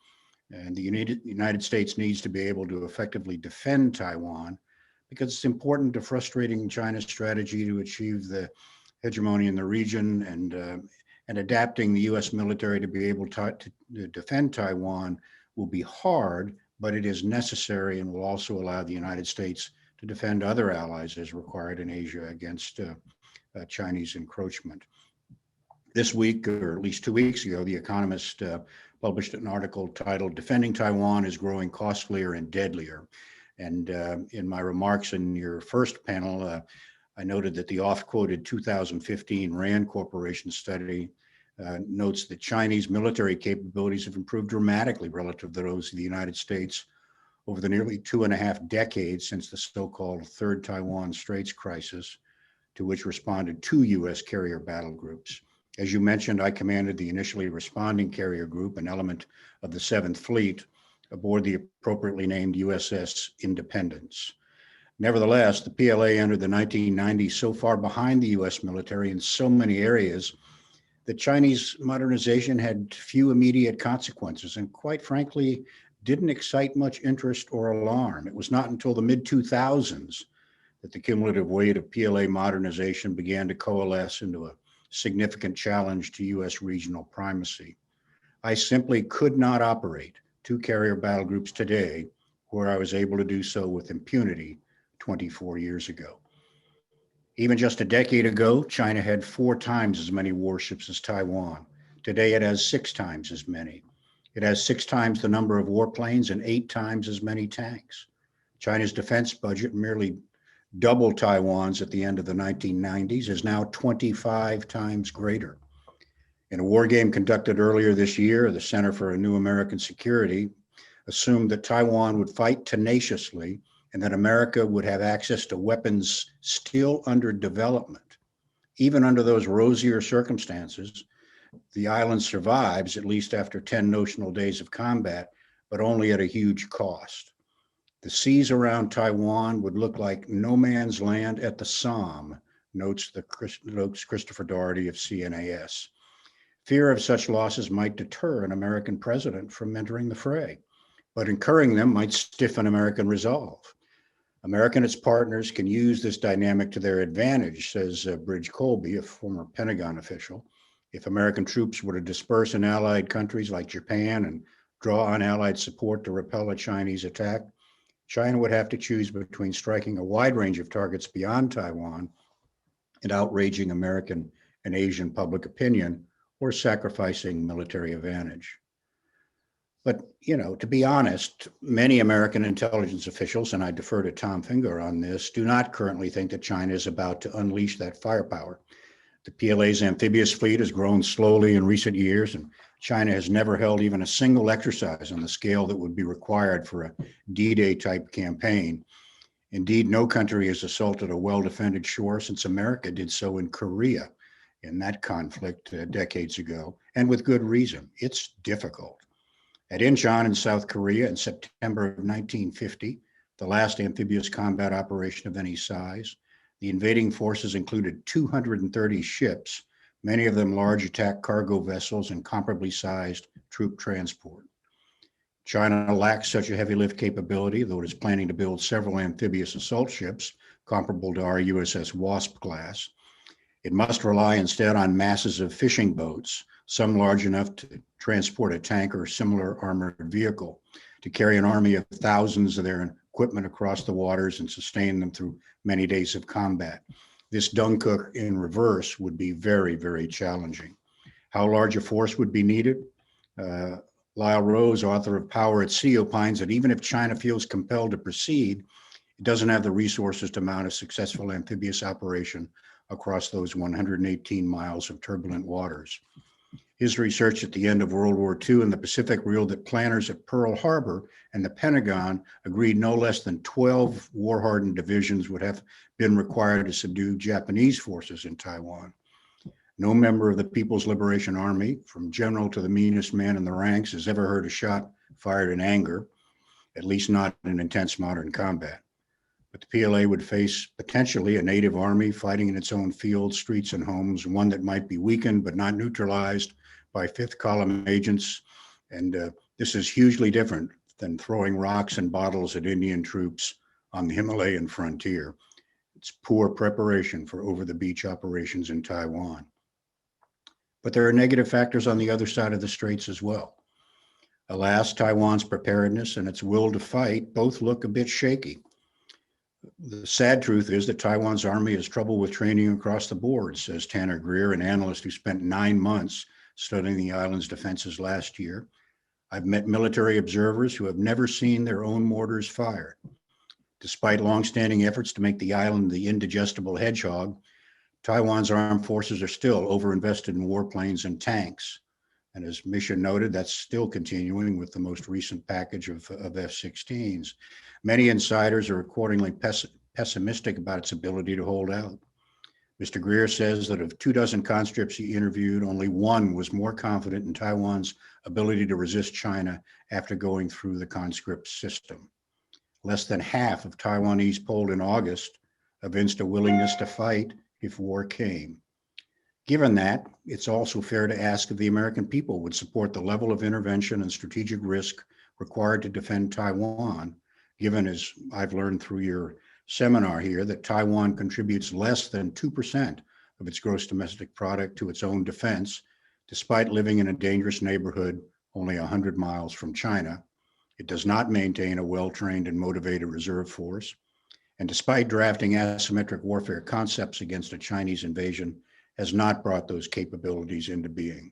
And the United States needs to be able to effectively defend Taiwan because it's important to frustrating China's strategy to achieve the hegemony in the region, and adapting the U.S. military to be able to defend Taiwan will be hard, but it is necessary and will also allow the United States to defend other allies as required in Asia against Chinese encroachment. This week, or at least 2 weeks ago, The Economist published an article titled "Defending Taiwan is Growing Costlier and Deadlier." And in my remarks in your first panel, I noted that the oft-quoted 2015 RAND Corporation study notes that Chinese military capabilities have improved dramatically relative to those of the United States over the nearly 2.5 decades since the so-called Third Taiwan Straits crisis, to which responded 2 U.S. carrier battle groups. As you mentioned, I commanded the initially responding carrier group, an element of the 7th Fleet, aboard the appropriately named USS Independence. Nevertheless, the PLA entered the 1990s so far behind the U.S. military in so many areas that Chinese modernization had few immediate consequences and, quite frankly, didn't excite much interest or alarm. It was not until the mid-2000s that the cumulative weight of PLA modernization began to coalesce into a significant challenge to U.S. regional primacy. I simply could not operate 2 carrier battle groups today where I was able to do so with impunity 24 years ago. Even just a decade ago, China had 4 times as many warships as Taiwan. Today, it has 6 times as many. It has 6 times the number of warplanes and 8 times as many tanks. China's defense budget, merely double Taiwan's at the end of the 1990s, is now 25 times greater. In a war game conducted earlier this year, the Center for a New American Security assumed that Taiwan would fight tenaciously and that America would have access to weapons still under development. Even under those rosier circumstances, the island survives, at least after 10 notional days of combat, but only at a huge cost. The seas around Taiwan would look like no man's land at the Somme, notes Christopher Doherty of CNAS. Fear of such losses might deter an American president from entering the fray, but incurring them might stiffen American resolve. America and its partners can use this dynamic to their advantage, says Bridge Colby, a former Pentagon official. If American troops were to disperse in allied countries like Japan and draw on allied support to repel a Chinese attack, China would have to choose between striking a wide range of targets beyond Taiwan and outraging American and Asian public opinion, or sacrificing military advantage. But, to be honest, many American intelligence officials, and I defer to Tom Fingar on this, do not currently think that China is about to unleash that firepower. The PLA's amphibious fleet has grown slowly in recent years, and China has never held even a single exercise on the scale that would be required for a D-Day type campaign. Indeed, no country has assaulted a well-defended shore since America did so in Korea in that conflict decades ago, and with good reason. It's difficult. At Incheon in South Korea in September of 1950, the last amphibious combat operation of any size, the invading forces included 230 ships, many of them large attack cargo vessels and comparably sized troop transport. China lacks such a heavy lift capability, though it is planning to build several amphibious assault ships comparable to our USS Wasp class. It must rely instead on masses of fishing boats, some large enough to transport a tank or similar armored vehicle, to carry an army of thousands of their equipment across the waters and sustain them through many days of combat. This Dunkirk in reverse would be very, very challenging. How large a force would be needed? Lyle Rose, author of Power at Sea, opines that even if China feels compelled to proceed, it doesn't have the resources to mount a successful amphibious operation across those 118 miles of turbulent waters. His research at the end of World War II in the Pacific revealed that planners at Pearl Harbor and the Pentagon agreed no less than 12 war-hardened divisions would have been required to subdue Japanese forces in Taiwan. No member of the People's Liberation Army, from general to the meanest man in the ranks, has ever heard a shot fired in anger, at least not in intense modern combat. But the PLA would face potentially a native army fighting in its own fields, streets, and homes, one that might be weakened but not neutralized by fifth column agents. And this is hugely different than throwing rocks and bottles at Indian troops on the Himalayan frontier. It's poor preparation for over-the-beach operations in Taiwan. But there are negative factors on the other side of the straits as well. Alas, Taiwan's preparedness and its will to fight both look a bit shaky. The sad truth is that Taiwan's army has trouble with training across the board, says Tanner Greer, an analyst who spent 9 months studying the island's defenses last year. I've met military observers who have never seen their own mortars fired. Despite longstanding efforts to make the island the indigestible hedgehog, Taiwan's armed forces are still overinvested in warplanes and tanks. And as Misha noted, that's still continuing with the most recent package of F-16s. Many insiders are accordingly pessimistic about its ability to hold out. Mr. Greer says that of 24 conscripts he interviewed, only one was more confident in Taiwan's ability to resist China after going through the conscript system. Less than half of Taiwanese polled in August evinced a willingness to fight if war came. Given that, it's also fair to ask if the American people would support the level of intervention and strategic risk required to defend Taiwan, given, as I've learned through your seminar here, that Taiwan contributes less than 2% of its gross domestic product to its own defense, despite living in a dangerous neighborhood only 100 miles from China. It does not maintain a well-trained and motivated reserve force. And despite drafting asymmetric warfare concepts against a Chinese invasion, has not brought those capabilities into being.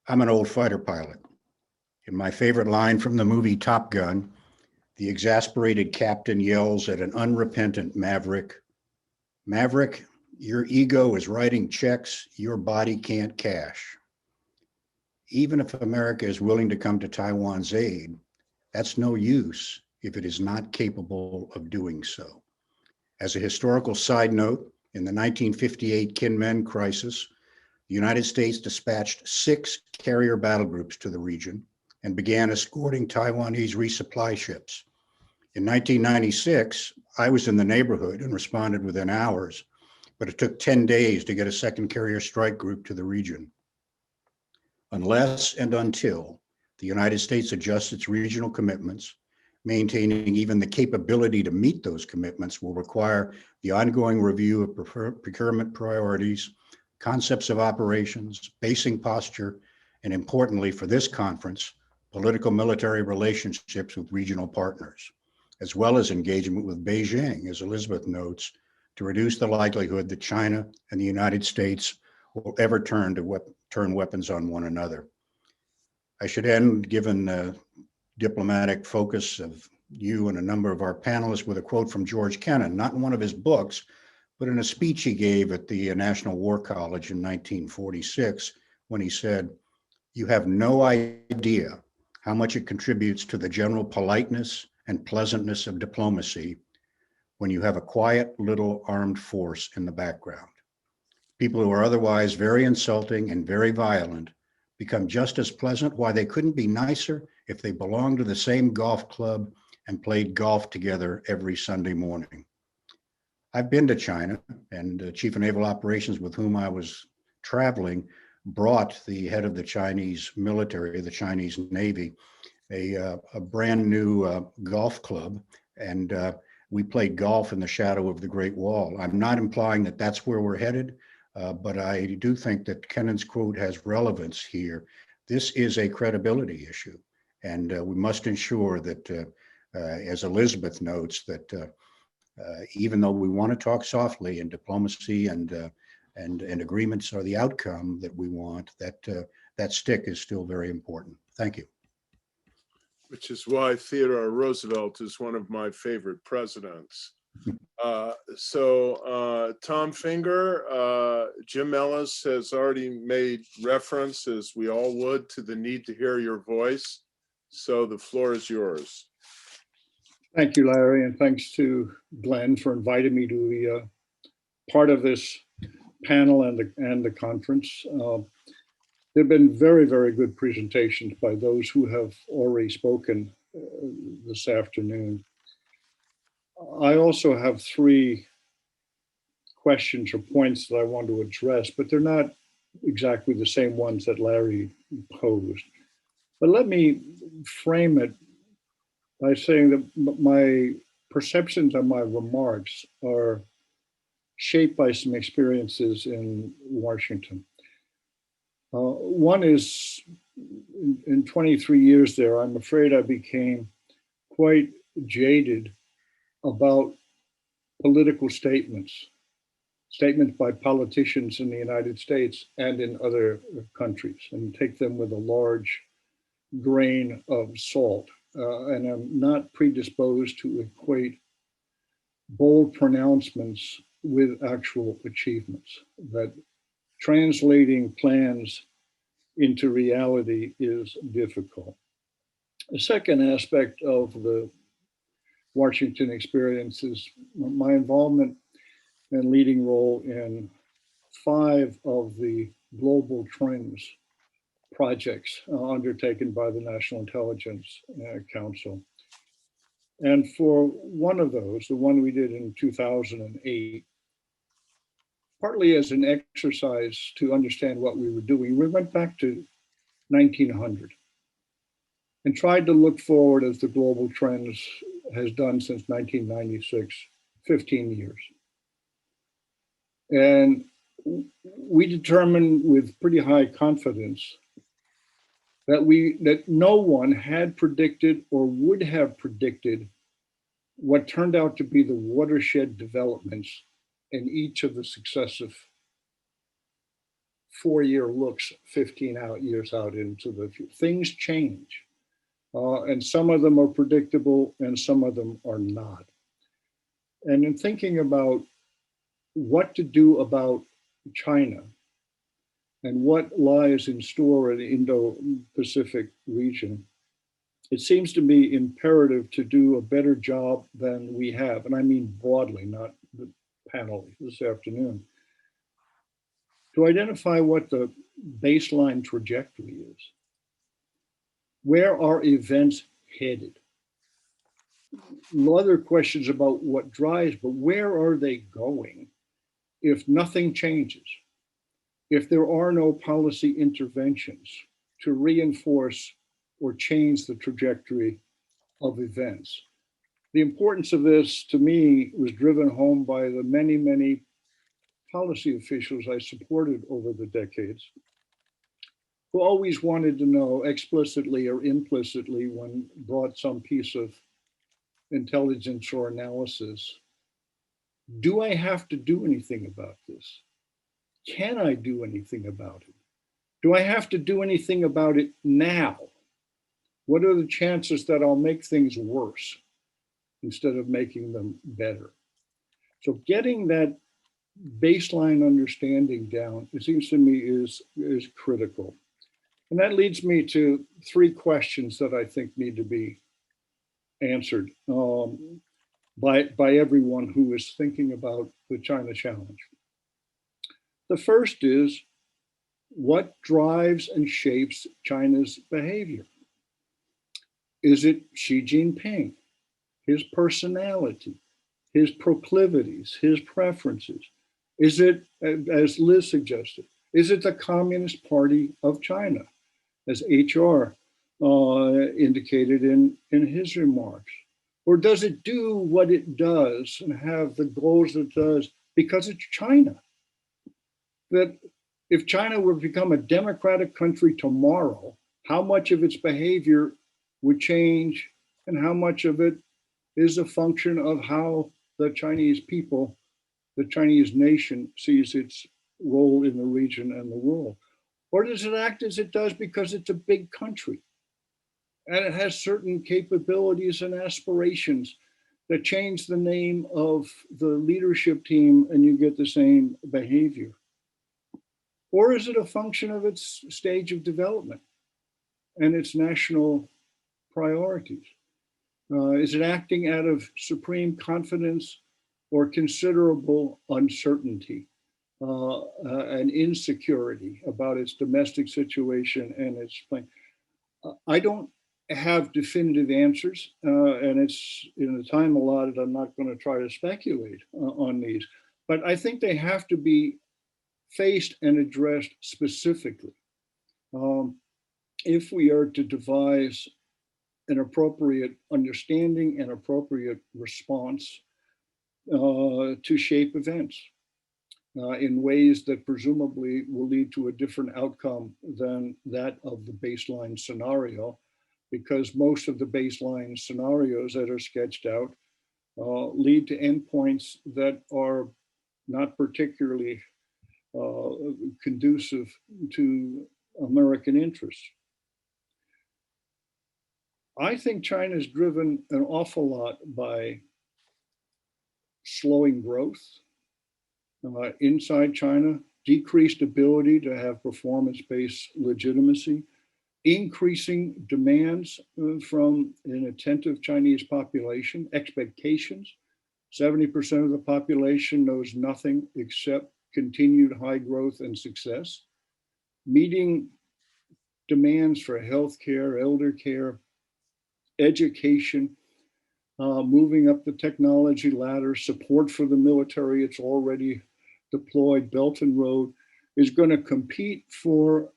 I'm an old fighter pilot. In my favorite line from the movie Top Gun, the exasperated captain yells at an unrepentant maverick, "Maverick, your ego is writing checks your body can't cash." Even if America is willing to come to Taiwan's aid, that's no use if it is not capable of doing so. As a historical side note, in the 1958 Kinmen crisis, the United States dispatched 6 carrier battle groups to the region and began escorting Taiwanese resupply ships. In 1996, I was in the neighborhood and responded within hours, but it took 10 days to get a second carrier strike group to the region. Unless and until the United States adjusts its regional commitments, maintaining even the capability to meet those commitments will require the ongoing review of procurement priorities, concepts of operations, basing posture, and importantly for this conference, political military relationships with regional partners, as well as engagement with Beijing, as Elizabeth notes, to reduce the likelihood that China and the United States will ever turn weapons on one another. I should end, given the diplomatic focus of you and a number of our panelists, with a quote from George Kennan, not in one of his books, but in a speech he gave at the National War College in 1946, when he said, "You have no idea how much it contributes to the general politeness and pleasantness of diplomacy when you have a quiet little armed force in the background. People who are otherwise very insulting and very violent become just as pleasant. Why, they couldn't be nicer if they belonged to the same golf club and played golf together every Sunday morning." I've been to China, and Chief of Naval Operations, with whom I was traveling, brought the head of the Chinese military, the Chinese Navy, a brand new golf club, and we played golf in the shadow of the Great Wall. I'm not implying that that's where we're headed, but I do think that Kennan's quote has relevance here. This is a credibility issue, and we must ensure that, as Elizabeth notes, that even though we want to talk softly in diplomacy and and agreements are the outcome that we want, that stick is still very important. Thank you. Which is why Theodore Roosevelt is one of my favorite presidents. Tom Fingar, Jim Ellis has already made reference, as we all would, to the need to hear your voice. So the floor is yours. Thank you, Larry, and thanks to Glenn for inviting me to be part of this panel and the conference. There have been very, very good presentations by those who have already spoken this afternoon. I also have 3 questions or points that I want to address, but they're not exactly the same ones that Larry posed. But let me frame it by saying that my perceptions and my remarks are shaped by some experiences in Washington. One is, in 23 years there, I'm afraid I became quite jaded about political statements by politicians in the United States and in other countries, and take them with a large grain of salt. And I'm not predisposed to equate bold pronouncements with actual achievements, that translating plans into reality is difficult. The second aspect of the Washington experience is my involvement and leading role in 5 of the global trends projects undertaken by the National Intelligence Council. And for one of those, the one we did in 2008, partly as an exercise to understand what we were doing, we went back to 1900 and tried to look forward as the global trends has done since 1996, 15 years. And we determined with pretty high confidence that no one had predicted or would have predicted what turned out to be the watershed developments in each of the successive 4-year looks, 15 years out into the future. Things change, and some of them are predictable and some of them are not. And in thinking about what to do about China and what lies in store in the Indo-Pacific region, it seems to be imperative to do a better job than we have. And I mean broadly, not the panel this afternoon, to identify what the baseline trajectory is. Where are events headed? Other questions about what drives, but where are they going if nothing changes? If there are no policy interventions to reinforce or change the trajectory of events. The importance of this, to me, was driven home by the many, many policy officials I supported over the decades, who always wanted to know explicitly or implicitly when brought some piece of intelligence or analysis, do I have to do anything about this? Can I do anything about it? Do I have to do anything about it now? What are the chances that I'll make things worse instead of making them better? So getting that baseline understanding down, it seems to me, is critical. And that leads me to 3 questions that I think need to be answered by everyone who is thinking about the China challenge. The first is, what drives and shapes China's behavior? Is it Xi Jinping, his personality, his proclivities, his preferences? Is it, as Liz suggested, is it the Communist Party of China, as HR indicated in his remarks? Or does it do what it does and have the goals it does because it's China? That if China were to become a democratic country tomorrow, how much of its behavior would change and how much of it is a function of how the Chinese people, the Chinese nation, sees its role in the region and the world? Or does it act as it does because it's a big country and it has certain capabilities and aspirations that change the name of the leadership team and you get the same behavior? Or is it a function of its stage of development and its national priorities? Is it acting out of supreme confidence or considerable uncertainty and insecurity about its domestic situation and its plan? I don't have definitive answers, and it's in the time allotted, I'm not going to try to speculate on these, but I think they have to be faced and addressed specifically if we are to devise an appropriate understanding and appropriate response to shape events in ways that presumably will lead to a different outcome than that of the baseline scenario, because most of the baseline scenarios that are sketched out lead to endpoints that are not particularly conducive to American interests. I think China is driven an awful lot by slowing growth inside China, decreased ability to have performance-based legitimacy, increasing demands from an attentive Chinese population, expectations. 70% of the population knows nothing except continued high growth and success. Meeting demands for healthcare, elder care, education, moving up the technology ladder, support for the military, it's already deployed, Belt and Road, is going to compete for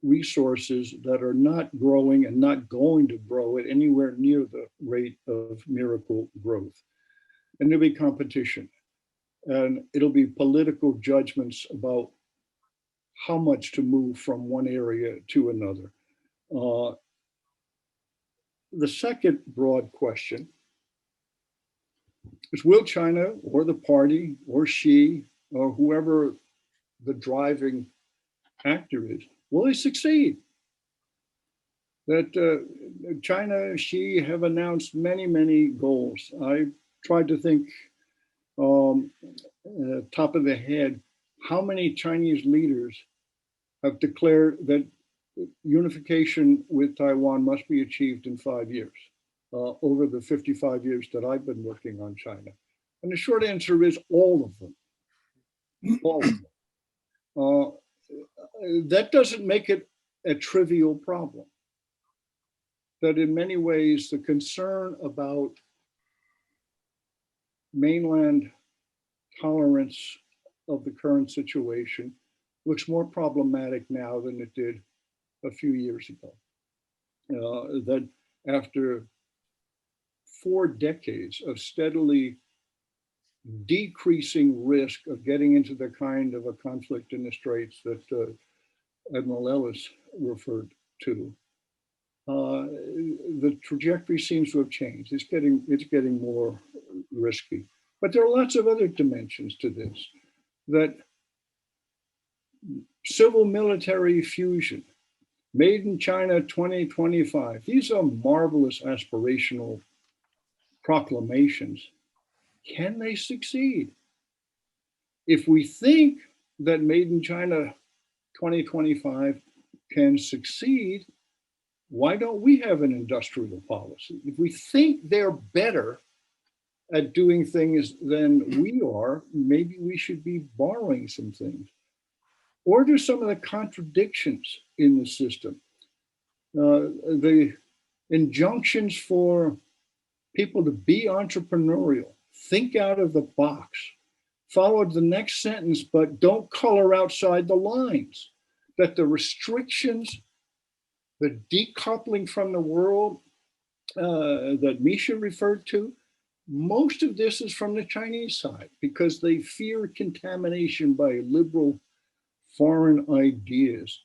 resources that are not growing and not going to grow at anywhere near the rate of miracle growth. And there'll be competition. And it'll be political judgments about how much to move from one area to another. The second broad question is, will China or the party or Xi or whoever the driving actor is, will they succeed? That China, Xi have announced many, many goals. I tried to think top of the head, how many Chinese leaders have declared that unification with Taiwan must be achieved in 5 years, over the 55 years that I've been working on China? And the short answer is all of them. All of them. That doesn't make it a trivial problem. That in many ways, the concern about mainland tolerance of the current situation looks more problematic now than it did a few years ago. That after 4 decades of steadily decreasing risk of getting into the kind of a conflict in the Straits that Admiral Ellis referred to, the trajectory seems to have changed. It's getting more risky. But there are lots of other dimensions to this. That civil military fusion, made in China 2025, these are marvelous aspirational proclamations. Can they succeed? If we think that made in China 2025 can succeed, why don't we have an industrial policy? If we think they're better at doing things than we are, maybe we should be borrowing some things. Or do some of the contradictions in the system, the injunctions for people to be entrepreneurial, think out of the box, follow the next sentence, but don't color outside the lines, that the restrictions, the decoupling from the world that Misha referred to, most of this is from the Chinese side because they fear contamination by liberal foreign ideas.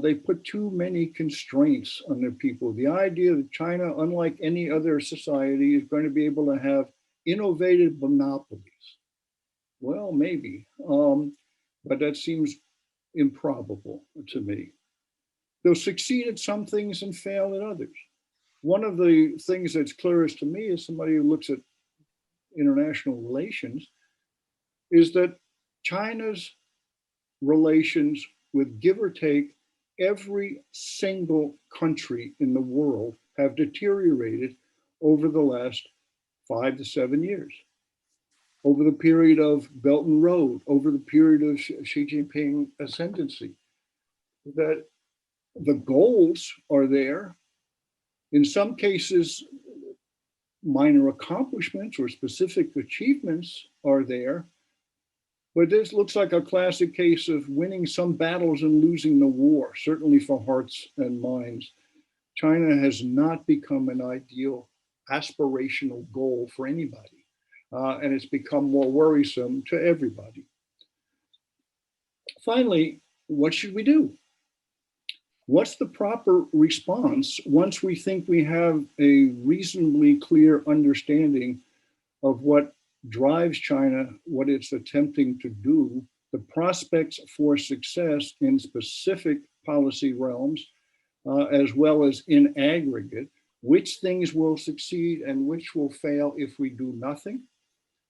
They put too many constraints on their people. The idea that China, unlike any other society, is going to be able to have innovative monopolies. Well, maybe. but that seems improbable to me. They'll succeed at some things and fail at others. One of the things that's clearest to me as somebody who looks at international relations is that China's relations with, give or take, every single country in the world have deteriorated over the last 5 to 7 years. Over the period of Belt and Road, over the period of Xi Jinping ascendancy, that the goals are there. In some cases, minor accomplishments or specific achievements are there. But this looks like a classic case of winning some battles and losing the war, certainly for hearts and minds. China has not become an ideal aspirational goal for anybody. And it's become more worrisome to everybody. Finally, what should we do? What's the proper response once we think we have a reasonably clear understanding of what drives China, what it's attempting to do, the prospects for success in specific policy realms, as well as in aggregate, which things will succeed and which will fail if we do nothing,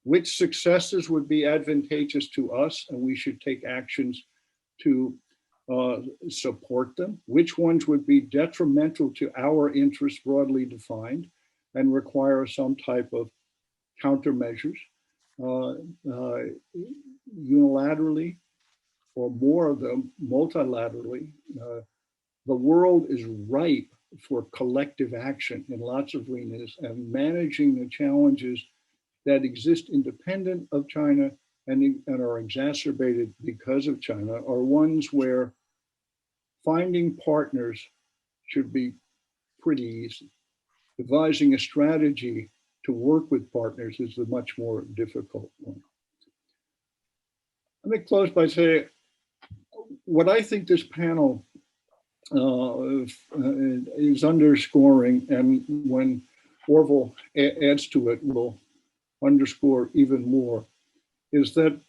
which successes would be advantageous to us and we should take actions to support them, which ones would be detrimental to our interests broadly defined and require some type of countermeasures unilaterally or more of them multilaterally. The world is ripe for collective action in lots of arenas, and managing the challenges that exist independent of China and are exacerbated because of China are ones where finding partners should be pretty easy. Devising a strategy to work with partners is a much more difficult one. Let me close by saying what I think this panel is underscoring, and when Orville adds to it, will underscore even more, is that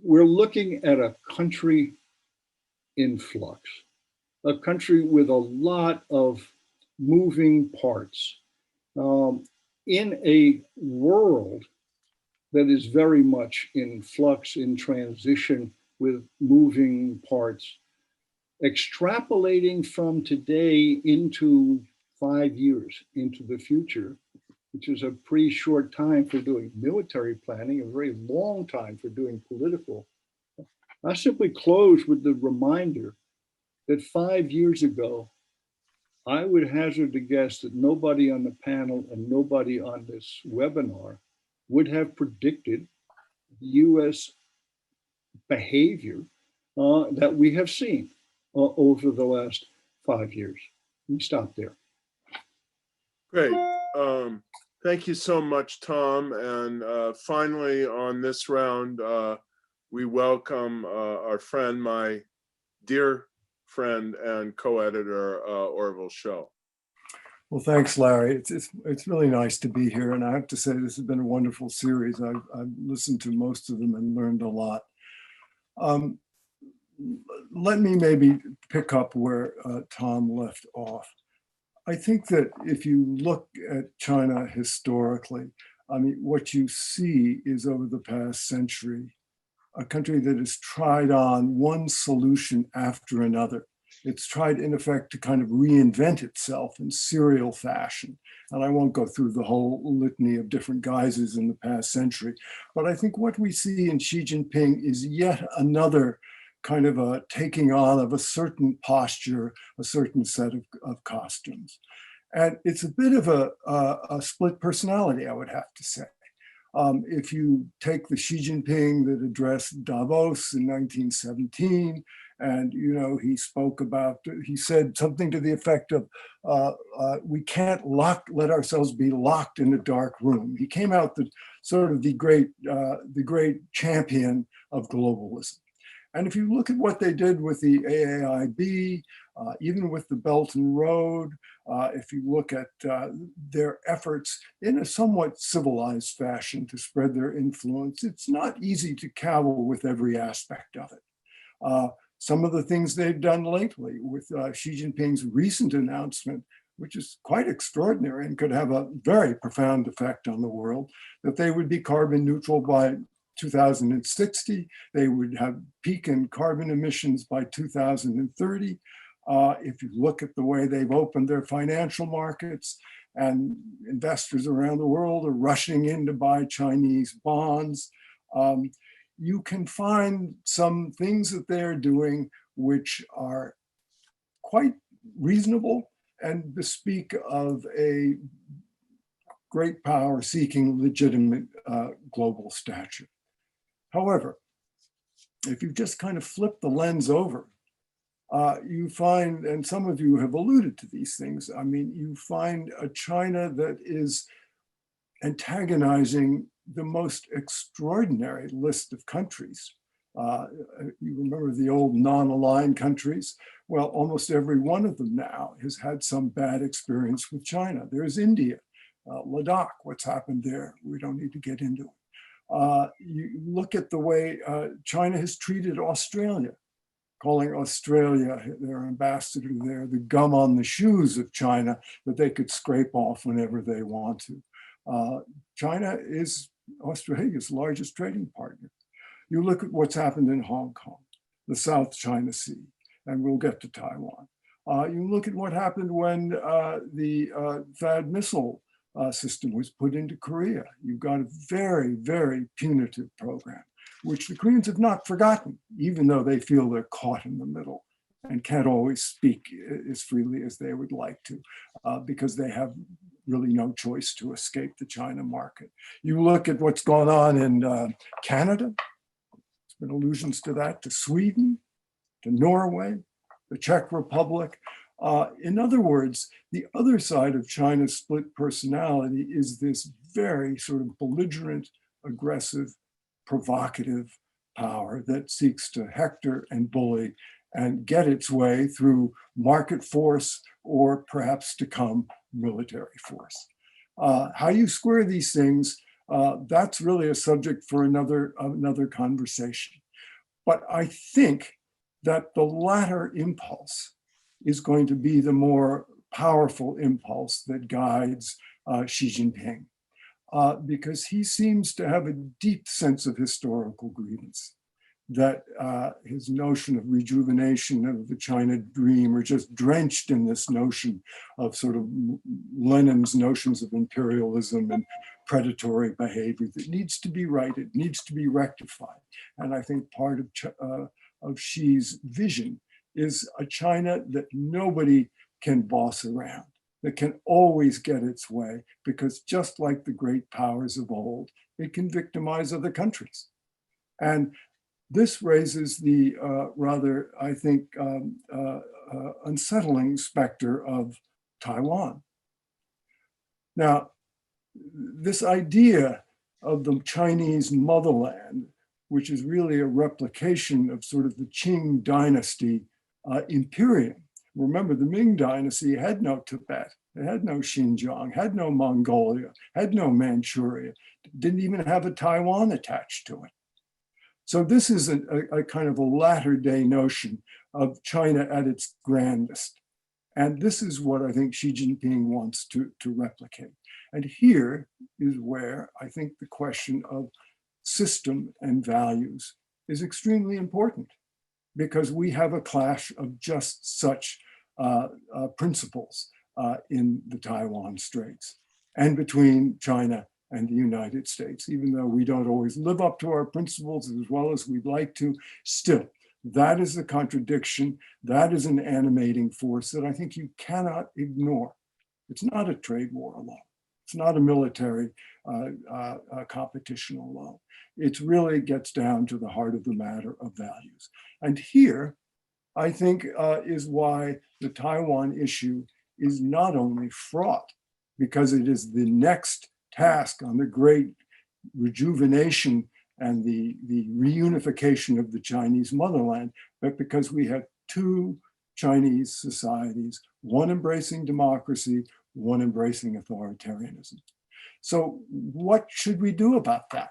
we're looking at a country in flux, a country with a lot of moving parts, in a world that is very much in flux, in transition with moving parts. Extrapolating from today into 5 years into the future, which is a pretty short time for doing military planning, a very long time for doing political. I simply close with the reminder that 5 years ago, I would hazard to guess that nobody on the panel and nobody on this webinar would have predicted the US behavior that we have seen over the last 5 years. Let me stop there. Great. Thank you so much, Tom. And finally, on this round, we welcome our friend, my dear friend and co-editor, Orville Schell. Well, thanks, Larry. It's really nice to be here. And I have to say, this has been a wonderful series. I've listened to most of them and learned a lot. Let me maybe pick up where Tom left off. I think that if you look at China historically, I mean, what you see is over the past century, a country that has tried on one solution after another. It's tried, in effect, to kind of reinvent itself in serial fashion. And I won't go through the whole litany of different guises in the past century. But I think what we see in Xi Jinping is yet another kind of a taking on of a certain posture, a certain set of costumes. And it's a bit of a split personality, I would have to say. If you take the Xi Jinping that addressed Davos in 1917, and he spoke about, he said something to the effect of, we can't let ourselves be locked in a dark room. He came out the sort of the great champion of globalism. And if you look at what they did with the AAIB, even with the Belt and Road, if you look at their efforts in a somewhat civilized fashion to spread their influence, it's not easy to cavil with every aspect of it. Some of the things they've done lately with Xi Jinping's recent announcement, which is quite extraordinary and could have a very profound effect on the world, that they would be carbon neutral by 2060, they would have peak in carbon emissions by 2030. If you look at the way they've opened their financial markets, and investors around the world are rushing in to buy Chinese bonds, you can find some things that they're doing which are quite reasonable and bespeak of a great power seeking legitimate global stature. However, if you just kind of flip the lens over, you find, and some of you have alluded to these things, I mean, you find a China that is antagonizing the most extraordinary list of countries. You remember the old non-aligned countries? Well, almost every one of them now has had some bad experience with China. There's India, Ladakh, what's happened there? We don't need to get into it. You look at the way China has treated Australia, calling Australia, their ambassador there, the gum on the shoes of China that they could scrape off whenever they want to. China is Australia's largest trading partner. You look at what's happened in Hong Kong, the South China Sea, and we'll get to Taiwan. You look at what happened when the THAAD missile system was put into Korea. You've got a very, very punitive program, which the Koreans have not forgotten, even though they feel they're caught in the middle and can't always speak as freely as they would like to, because they have really no choice to escape the China market. You look at what's gone on in Canada, there's been allusions to that, to Sweden, to Norway, the Czech Republic. In other words, the other side of China's split personality is this very sort of belligerent, aggressive, provocative power that seeks to hector and bully and get its way through market force or perhaps to come military force. How you square these things, that's really a subject for another conversation. But I think that the latter impulse is going to be the more powerful impulse that guides Xi Jinping, because he seems to have a deep sense of historical grievance, that his notion of rejuvenation of the China dream are just drenched in this notion of sort of Lenin's notions of imperialism and predatory behavior that needs to be righted, needs to be rectified. And I think part of Xi's vision is a China that nobody can boss around, that can always get its way, because just like the great powers of old, it can victimize other countries. And this raises the rather, I think, unsettling specter of Taiwan. Now, this idea of the Chinese motherland, which is really a replication of sort of the Qing dynasty imperium. Remember, the Ming dynasty had no Tibet, it had no Xinjiang, had no Mongolia, had no Manchuria, didn't even have a Taiwan attached to it. So this is a kind of a latter day notion of China at its grandest. And this is what I think Xi Jinping wants to replicate. And here is where I think the question of system and values is extremely important, because we have a clash of just such principles in the Taiwan Straits and between China and the United States. Even though we don't always live up to our principles as well as we'd like to, still, that is a contradiction. That is an animating force that I think you cannot ignore. It's not a trade war alone. It's not a military competition alone. It really gets down to the heart of the matter of values. And here, I think, is why the Taiwan issue is not only fraught, because it is the next task on the great rejuvenation and the reunification of the Chinese motherland, but because we had two Chinese societies, one embracing democracy, one embracing authoritarianism. So what should we do about that?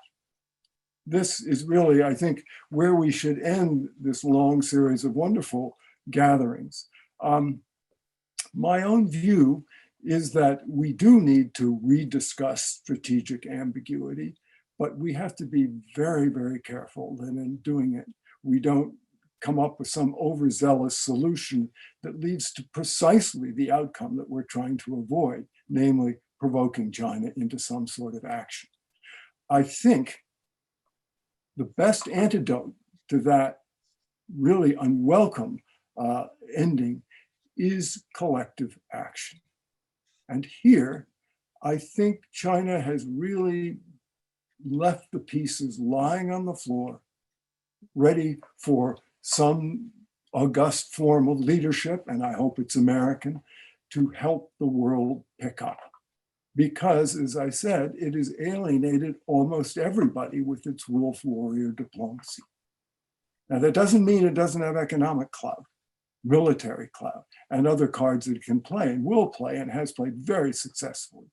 This is really, I think, where we should end this long series of wonderful gatherings. My own view is that we do need to rediscuss strategic ambiguity, but we have to be very, very careful that in doing it, we don't come up with some overzealous solution that leads to precisely the outcome that we're trying to avoid, namely provoking China into some sort of action. I think the best antidote to that really unwelcome ending is collective action. And here, I think China has really left the pieces lying on the floor, ready for some august form of leadership, and I hope it's American, to help the world pick up. Because, as I said, it has alienated almost everybody with its wolf warrior diplomacy. Now, that doesn't mean it doesn't have economic clout, military clout, and other cards that it can play and will play and has played very successfully.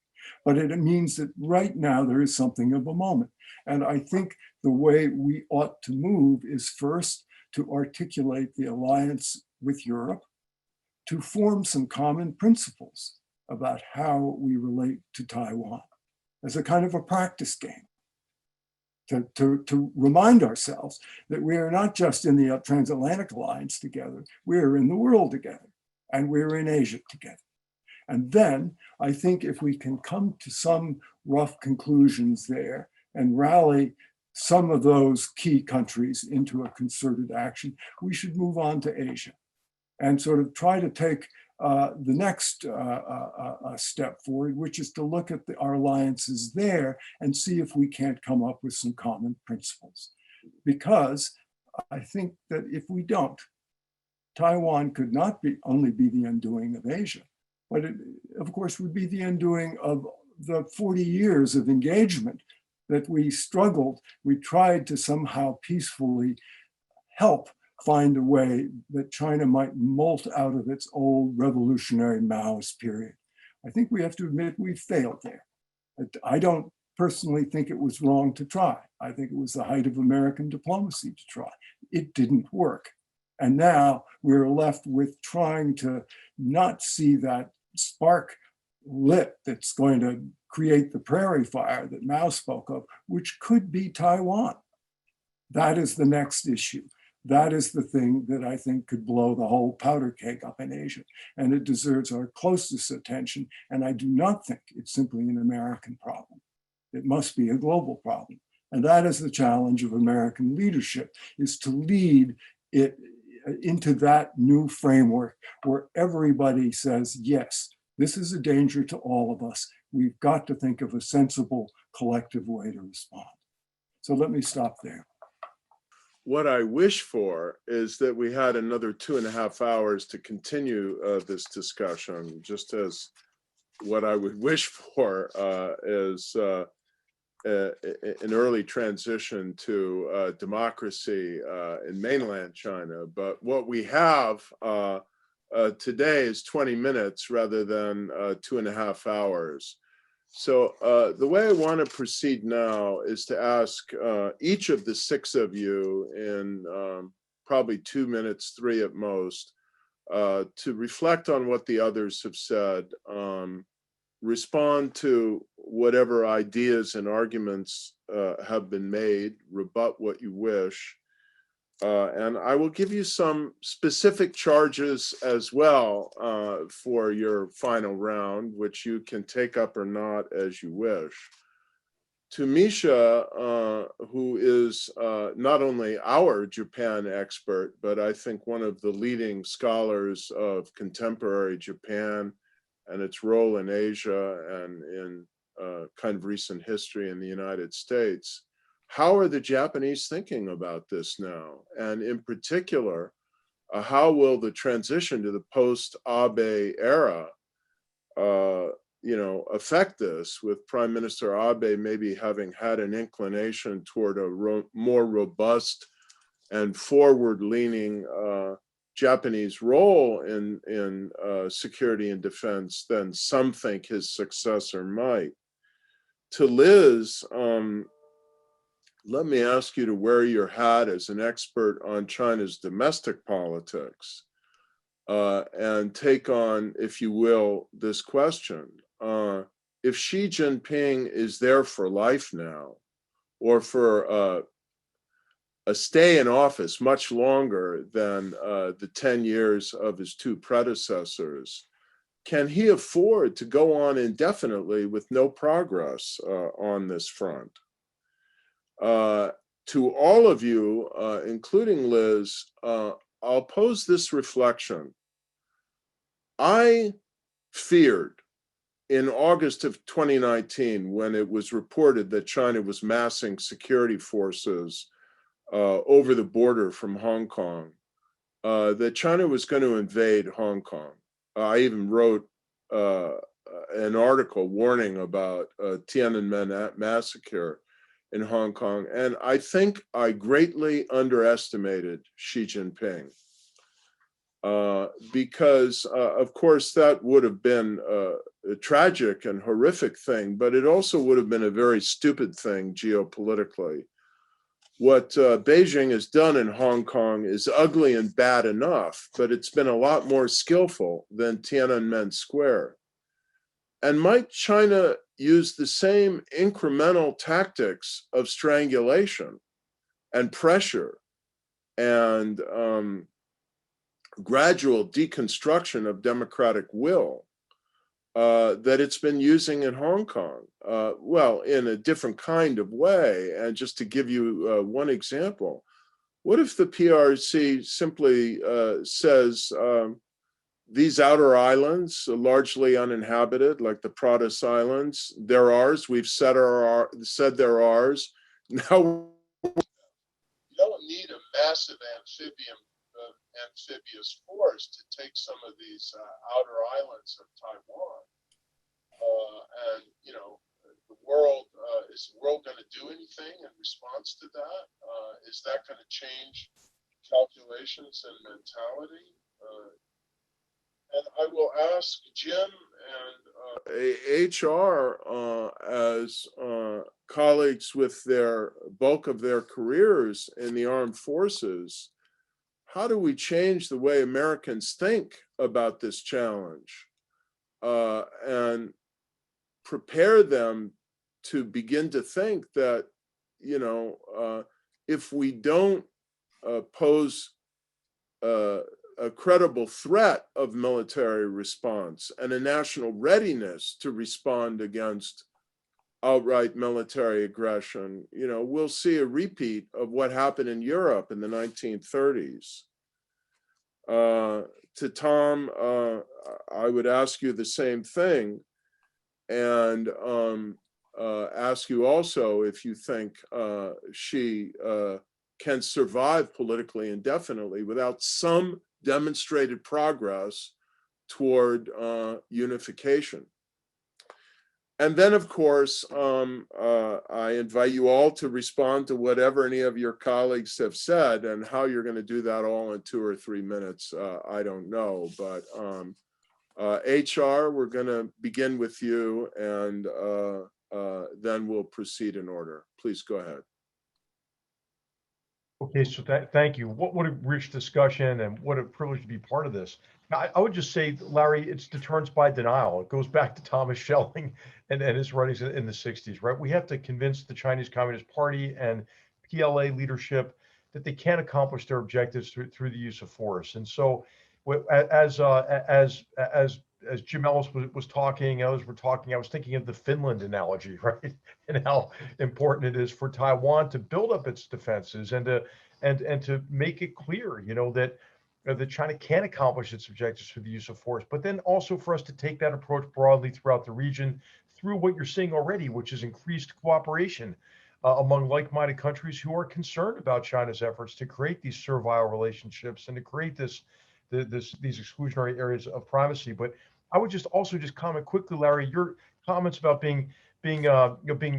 But it means that right now there is something of a moment. And I think the way we ought to move is first to articulate the alliance with Europe, to form some common principles about how we relate to Taiwan as a kind of a practice game. To remind ourselves that we are not just in the transatlantic alliance together, we're in the world together, and we're in Asia together. And then I think if we can come to some rough conclusions there and rally some of those key countries into a concerted action, we should move on to Asia and sort of try to take the next step forward, which is to look at our alliances there and see if we can't come up with some common principles. Because I think that if we don't, Taiwan could not only be the undoing of Asia, but it, of course, would be the undoing of the 40 years of engagement that we struggled. We tried to somehow peacefully help find a way that China might molt out of its old revolutionary Maoist period. I think we have to admit we failed there. I don't personally think it was wrong to try. I think it was the height of American diplomacy to try. It didn't work. And now we're left with trying to not see that spark lit that's going to create the prairie fire that Mao spoke of, which could be Taiwan. That is the next issue. That is the thing that I think could blow the whole powder keg up in Asia. And it deserves our closest attention. And I do not think it's simply an American problem. It must be a global problem. And that is the challenge of American leadership, is to lead it into that new framework where everybody says, yes, this is a danger to all of us. We've got to think of a sensible collective way to respond. So let me stop there. What I wish for is that we had another 2.5 hours to continue this discussion, just as what I would wish for is an early transition to democracy in mainland China. But what we have today is 20 minutes rather than 2.5 hours. So the way I want to proceed now is to ask each of the 6 of you in probably 2 minutes, 3 at most, to reflect on what the others have said, respond to whatever ideas and arguments have been made, rebut what you wish, and I will give you some specific charges as well for your final round, which you can take up or not as you wish. To Misha, who is not only our Japan expert, but I think one of the leading scholars of contemporary Japan and its role in Asia and in kind of recent history in the United States. How are the Japanese thinking about this now? And in particular, how will the transition to the post-Abe era affect this, with Prime Minister Abe maybe having had an inclination toward a more robust and forward-leaning Japanese role in security and defense than some think his successor might. To Liz, let me ask you to wear your hat as an expert on China's domestic politics and take on, if you will, this question. If Xi Jinping is there for life now, or for a stay in office much longer than the 10 years of his two predecessors, can he afford to go on indefinitely with no progress on this front? To all of you, including Liz, I'll pose this reflection. I feared in August of 2019, when it was reported that China was massing security forces over the border from Hong Kong, that China was going to invade Hong Kong. I even wrote an article warning about Tiananmen massacre in Hong Kong. And I think I greatly underestimated Xi Jinping because, of course, that would have been a tragic and horrific thing, but it also would have been a very stupid thing geopolitically. What Beijing has done in Hong Kong is ugly and bad enough, but it's been a lot more skillful than Tiananmen Square. And might China use the same incremental tactics of strangulation and pressure and gradual deconstruction of democratic will that it's been using in Hong Kong? Well, in a different kind of way. And just to give you one example, what if the PRC simply says, these outer islands, largely uninhabited, like the Pratas Islands, they're ours. We've said they're ours. Now, you don't need a massive amphibious force to take some of these outer islands of Taiwan. And, the world, is the world going to do anything in response to that? Is that going to change calculations and mentality? And I will ask Jim and HR as colleagues with their bulk of their careers in the armed forces, how do we change the way Americans think about this challenge and prepare them to begin to think that, if we don't pose a credible threat of military response and a national readiness to respond against outright military aggression, we'll see a repeat of what happened in Europe in the 1930s. To Tom, I would ask you the same thing, and ask you also if you think she can survive politically indefinitely without some demonstrated progress toward unification. And then, of course, I invite you all to respond to whatever any of your colleagues have said, and how you're going to do that all in 2 or 3 minutes, I don't know. But HR, we're going to begin with you, and then we'll proceed in order. Please go ahead. Okay, so thank you. What a rich discussion, and what a privilege to be part of this. I would just say, Larry, it's deterrence by denial. It goes back to Thomas Schelling and his writings in the 60s, right? We have to convince the Chinese Communist Party and PLA leadership that they can accomplish their objectives through the use of force. And so, as Jim Ellis was talking, others were talking, I was thinking of the Finland analogy, right? And how important it is for Taiwan to build up its defenses and to make it clear, that China can accomplish its objectives through the use of force, but then also for us to take that approach broadly throughout the region through what you're seeing already, which is increased cooperation among like-minded countries who are concerned about China's efforts to create these servile relationships and to create these exclusionary areas of primacy. But I would just also just comment quickly, Larry, your comments about being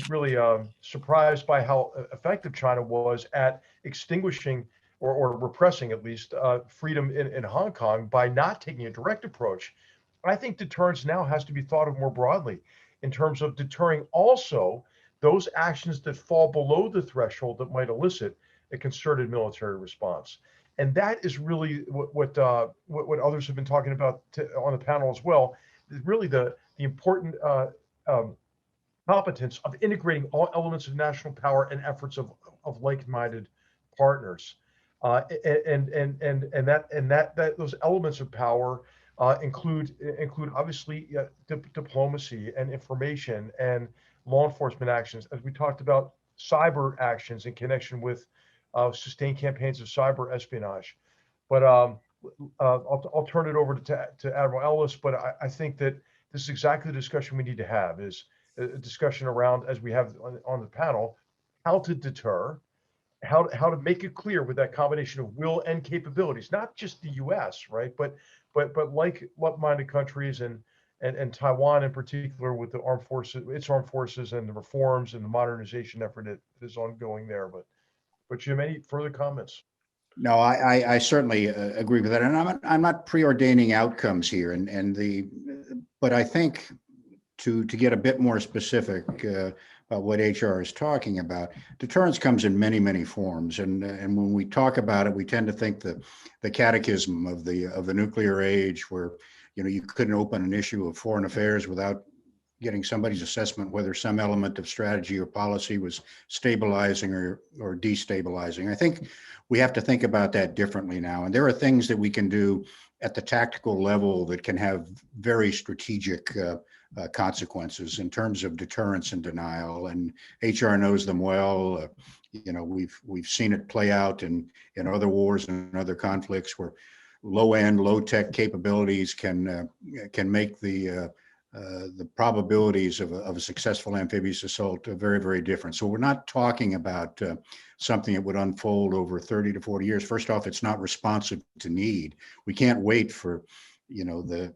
really surprised by how effective China was at extinguishing or repressing at least freedom in Hong Kong by not taking a direct approach. I think deterrence now has to be thought of more broadly in terms of deterring also those actions that fall below the threshold that might elicit a concerted military response. And that is really what others have been talking about on the panel as well. Really the important competence of integrating all elements of national power and efforts of like-minded partners, and that those elements of power include obviously diplomacy and information and law enforcement actions, as we talked about cyber actions in connection with sustained campaigns of cyber espionage. But I'll turn it over to Admiral Ellis. But I think that this is exactly the discussion we need to have, is a discussion around, as we have on the panel, how to deter, how to make it clear with that combination of will and capabilities, not just the U.S., right, but like-minded countries and Taiwan in particular, with the armed forces, its armed forces, and the reforms and the modernization effort that is ongoing there. But Jim, any further comments? No, I certainly agree with that, and I'm not preordaining outcomes here, but I think to get a bit more specific about what HR is talking about, deterrence comes in many forms, and when we talk about it, we tend to think the catechism of the nuclear age, where you couldn't open an issue of foreign affairs without getting somebody's assessment whether some element of strategy or policy was stabilizing or destabilizing. I think we have to think about that differently now. And there are things that we can do at the tactical level that can have very strategic consequences in terms of deterrence and denial. And HR knows them well. We've seen it play out in other wars and other conflicts where low-end, low-tech capabilities can make the probabilities of a successful amphibious assault very different. So we're not talking about something that would unfold over 30 to 40 years. First off, it's not responsive to need. We can't wait for the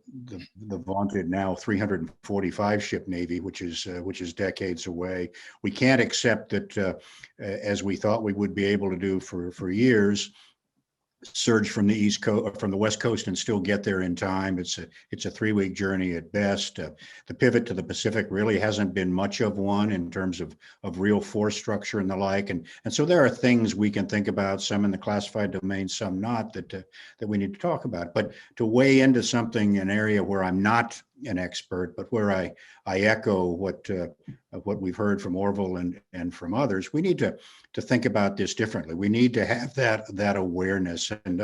vaunted now 345 ship Navy, which is decades away. We can't accept that as we thought we would be able to do for years, surge from the East Coast, from the West Coast, and still get there in time. It's a 3-week journey at best. The pivot to the Pacific really hasn't been much of one in terms of real force structure and the like. And so there are things we can think about, some in the classified domain, some not, that we need to talk about. But to weigh into something, an area where I'm not an expert, but where I echo what we've heard from Orville and from others, we need to think about this differently. We need to have that awareness, and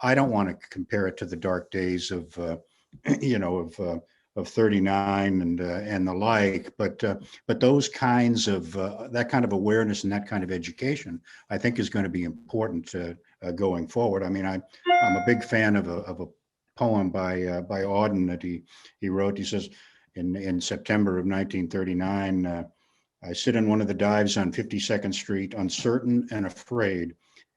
I don't want to compare it to the dark days of 39 and the like, but those kinds of that kind of awareness and that kind of education, I think, is going to be important going forward. I mean, I'm a big fan of a poem by Auden that he wrote. He says in September of 1939, I sit in one of the dives on 52nd Street, uncertain and afraid,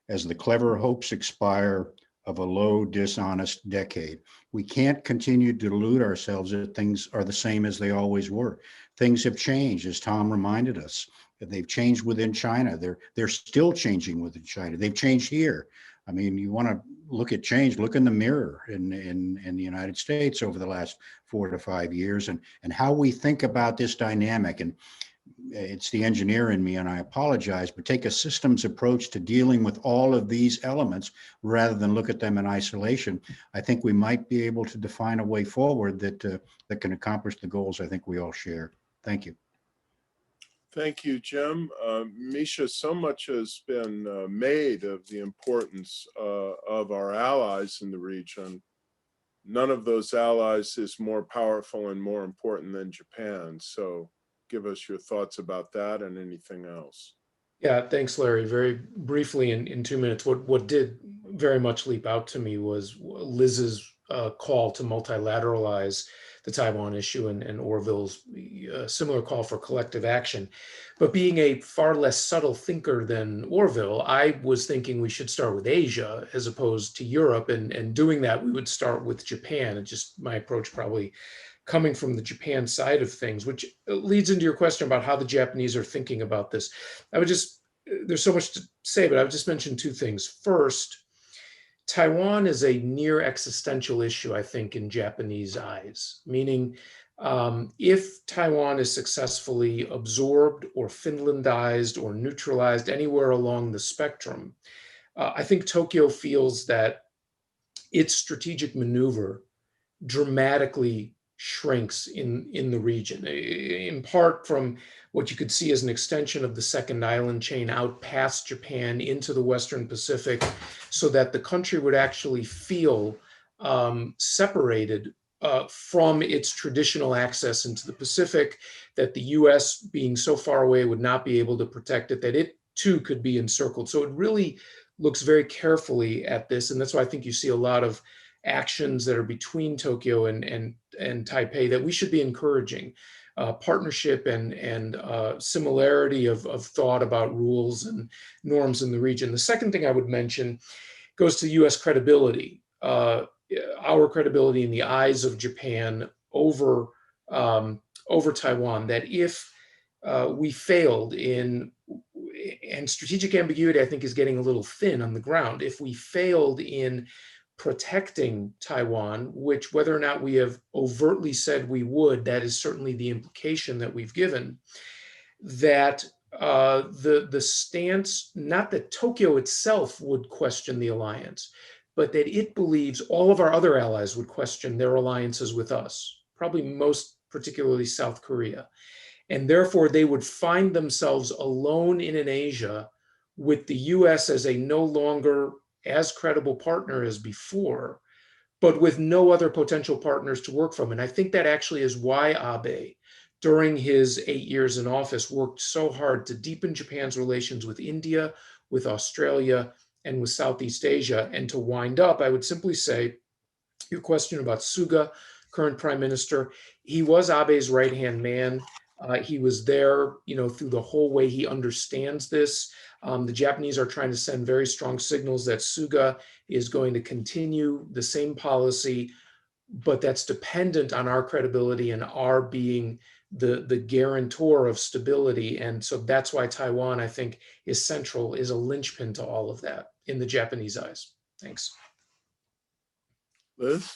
as the clever hopes expire of a low, dishonest decade. We can't continue to delude ourselves that things are the same as they always were. Things have changed, as Tom reminded us. They've changed within China. They're still changing within China. They've changed here. I mean, you want to look at change, look in the mirror in the United States over the last 4 to 5 years, and how we think about this dynamic. And it's the engineer in me, and I apologize, but take a systems approach to dealing with all of these elements rather than look at them in isolation. I think we might be able to define a way forward that can accomplish the goals I think we all share. Thank you. Thank you, Jim. Misha, so much has been made of the importance of our allies in the region. None of those allies is more powerful and more important than Japan. So give us your thoughts about that and anything else. Yeah, thanks, Larry. Very briefly in 2 minutes, what did very much leap out to me was Liz's call to multilateralize the Taiwan issue and Orville's similar call for collective action. But being a far less subtle thinker than Orville, I was thinking we should start with Asia as opposed to Europe. And doing that, we would start with Japan. And just my approach probably coming from the Japan side of things, which leads into your question about how the Japanese are thinking about this. There's so much to say, but I would just mention two things. First, Taiwan is a near existential issue, I think, in Japanese eyes, meaning if Taiwan is successfully absorbed or Finlandized or neutralized anywhere along the spectrum, I think Tokyo feels that its strategic maneuver dramatically shrinks in the region, in part from what you could see as an extension of the second island chain out past Japan into the Western Pacific, so that the country would actually feel separated from its traditional access into the Pacific, that the US being so far away would not be able to protect it, that it too could be encircled. So it really looks very carefully at this, and that's why I think you see a lot of actions that are between Tokyo and Taipei that we should be encouraging. Partnership and similarity of thought about rules and norms in the region. The second thing I would mention goes to US credibility, our credibility in the eyes of Japan over Taiwan, that if we failed in, and strategic ambiguity I think is getting a little thin on the ground, if we failed in protecting Taiwan, which whether or not we have overtly said we would, that is certainly the implication that we've given, that the stance, not that Tokyo itself would question the alliance, but that it believes all of our other allies would question their alliances with us, probably most particularly South Korea. And therefore they would find themselves alone in an Asia with the US as a no longer as credible partner as before, but with no other potential partners to work from. And I think that actually is why Abe, during his 8 years in office, worked so hard to deepen Japan's relations with India, with Australia, and with Southeast Asia. And to wind up, I would simply say, your question about Suga, current prime minister, he was Abe's right-hand man. He was there, through the whole way. He understands this. The Japanese are trying to send very strong signals that Suga is going to continue the same policy, but that's dependent on our credibility and our being the guarantor of stability. And so that's why Taiwan, I think, is central, is a linchpin to all of that in the Japanese eyes. Thanks. Liz?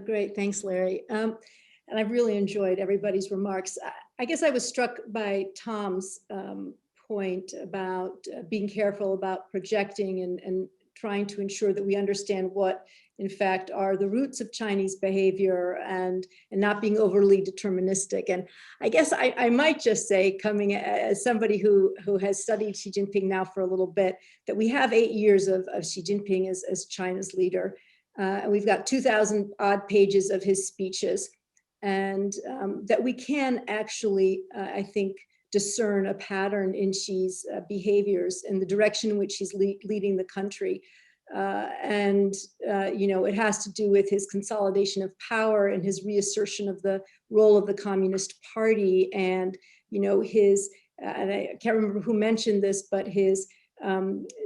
Great, thanks, Larry. And I've really enjoyed everybody's remarks. I guess I was struck by Tom's point about being careful about projecting and trying to ensure that we understand what, in fact, are the roots of Chinese behavior and not being overly deterministic. And I guess I might just say, coming as somebody who has studied Xi Jinping now for a little bit, that we have 8 years of Xi Jinping as China's leader. And we've got 2,000 odd pages of his speeches. And that we can actually, I think, discern a pattern in Xi's behaviors and the direction in which he's leading the country. It has to do with his consolidation of power and his reassertion of the role of the Communist Party and, his, and I can't remember who mentioned this, but his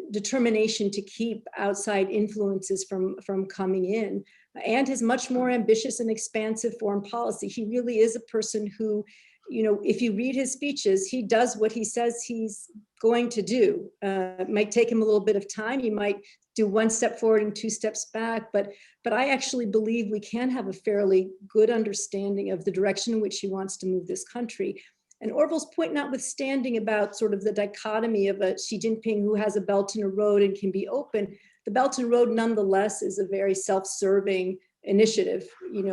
determination to keep outside influences from coming in, and his much more ambitious and expansive foreign policy. He really is a person who, if you read his speeches, he does what he says he's going to do. It might take him a little bit of time. He might do 1 step forward and 2 steps back, but I actually believe we can have a fairly good understanding of the direction in which he wants to move this country. And Orville's point notwithstanding about sort of the dichotomy of a Xi Jinping who has a Belt and a Road and can be open, the Belt and Road nonetheless is a very self-serving initiative,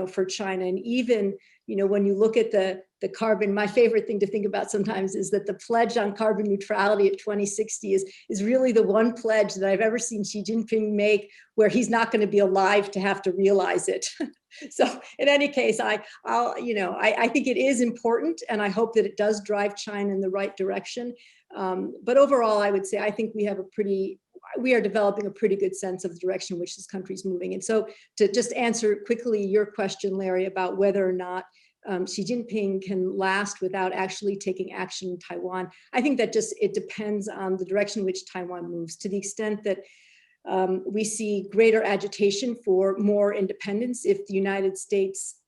for China. And even, when you look at the carbon, my favorite thing to think about sometimes is that the pledge on carbon neutrality at 2060 is really the one pledge that I've ever seen Xi Jinping make where he's not going to be alive to have to realize it. So in any case, I think it is important, and I hope that it does drive China in the right direction. But overall, I would say I think we have a pretty we are developing a pretty good sense of the direction in which this country is moving. And so to just answer quickly your question, Larry, about whether or not Xi Jinping can last without actually taking action in Taiwan, I think that it depends on the direction in which Taiwan moves. To the extent that we see greater agitation for more independence, if the United States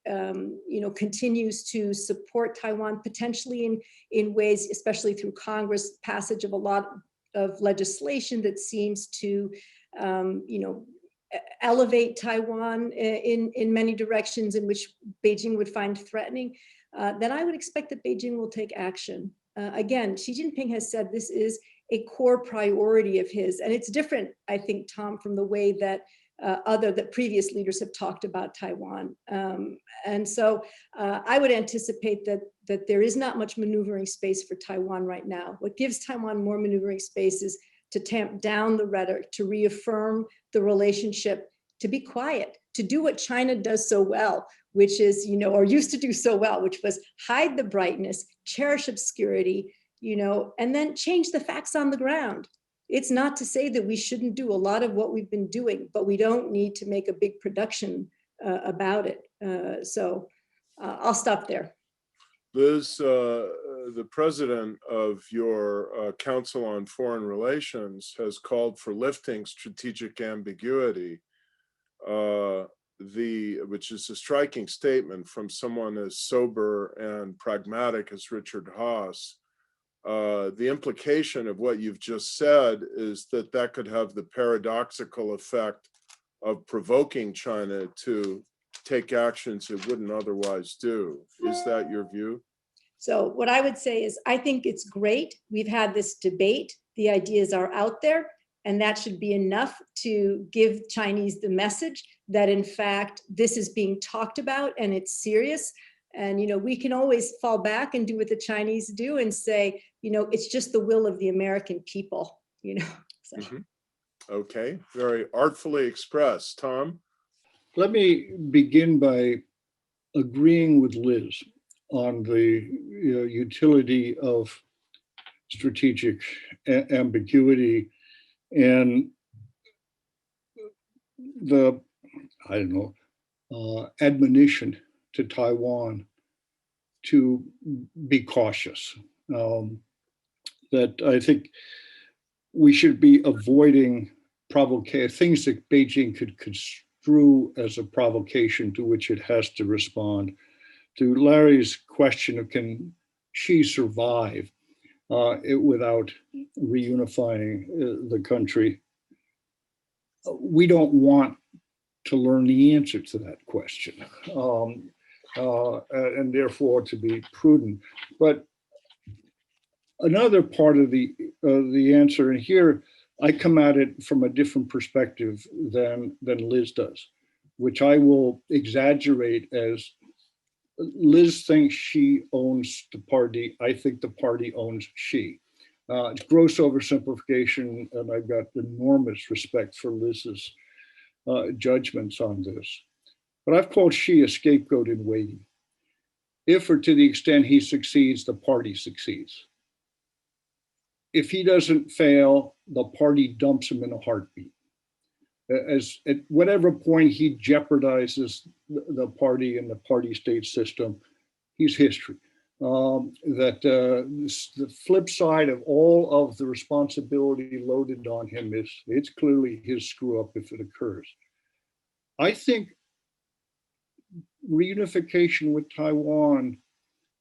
continues to support Taiwan potentially in ways, especially through Congress passage of a lot of legislation that seems to elevate Taiwan in many directions in which Beijing would find threatening, then I would expect that Beijing will take action. Again, Xi Jinping has said this is a core priority of his, and it's different, I think, Tom, from the way that that previous leaders have talked about Taiwan. And so I would anticipate that there is not much maneuvering space for Taiwan right now. What gives Taiwan more maneuvering space is to tamp down the rhetoric, to reaffirm the relationship, to be quiet, to do what China does so well, which is, or used to do so well, which was hide the brightness, cherish obscurity, and then change the facts on the ground. It's not to say that we shouldn't do a lot of what we've been doing, but we don't need to make a big production about it. So I'll stop there. Liz, the president of your Council on Foreign Relations has called for lifting strategic ambiguity, which is a striking statement from someone as sober and pragmatic as Richard Haass. The implication of what you've just said is that could have the paradoxical effect of provoking China to take actions it wouldn't otherwise do. Is that your view? So what I would say is, I think it's great. We've had this debate. The ideas are out there, and that should be enough to give Chinese the message that, in fact, this is being talked about and it's serious. And, we can always fall back and do what the Chinese do and say, it's just the will of the American people, So. Mm-hmm. Okay, very artfully expressed. Tom? Let me begin by agreeing with Liz on the utility of strategic ambiguity and the, admonition to Taiwan to be cautious. That I think we should be avoiding things that Beijing could construe as a provocation to which it has to respond. To Larry's question of can Xi survive without reunifying the country, we don't want to learn the answer to that question, and therefore to be prudent. But another part of the answer, and here I come at it from a different perspective than Liz does, which I will exaggerate as Liz thinks she owns the party. I think the party owns Xi. It's gross oversimplification, and I've got enormous respect for Liz's judgments on this. But I've called Xi a scapegoat in waiting. If or to the extent he succeeds, the party succeeds. If he doesn't fail, the party dumps him in a heartbeat. As at whatever point he jeopardizes the party and the party state system, he's history. The flip side of all of the responsibility loaded on him is it's clearly his screw up if it occurs. I think reunification with Taiwan,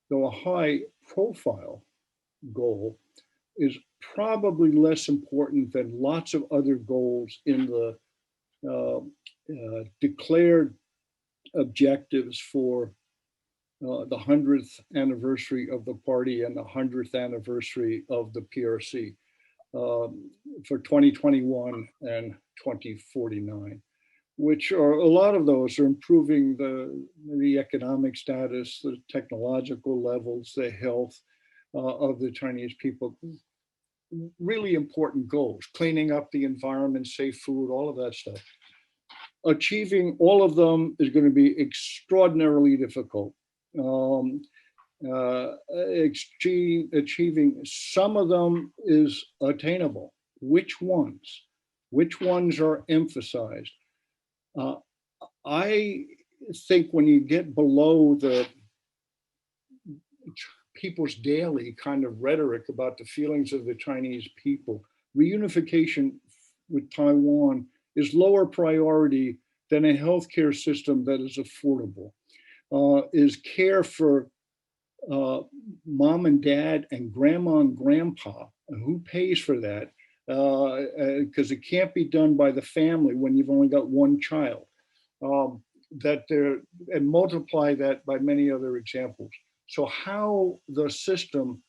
though a high profile goal, is probably less important than lots of other goals in the declared objectives for the 100th anniversary of the party and the 100th anniversary of the PRC for 2021 and 2049, which are a lot of those are improving the economic status, the technological levels, the health of the Chinese people. Really important goals, cleaning up the environment, safe food, all of that stuff. Achieving all of them is going to be extraordinarily difficult. Achieving some of them is attainable. Which ones? Which ones are emphasized? I think when you get below the people's daily kind of rhetoric about the feelings of the Chinese people, reunification with Taiwan is lower priority than a healthcare system that is affordable, is care for mom and dad and grandma and grandpa, and who pays for that? Because it can't be done by the family when you've only got one child. And multiply that by many other examples. So how the system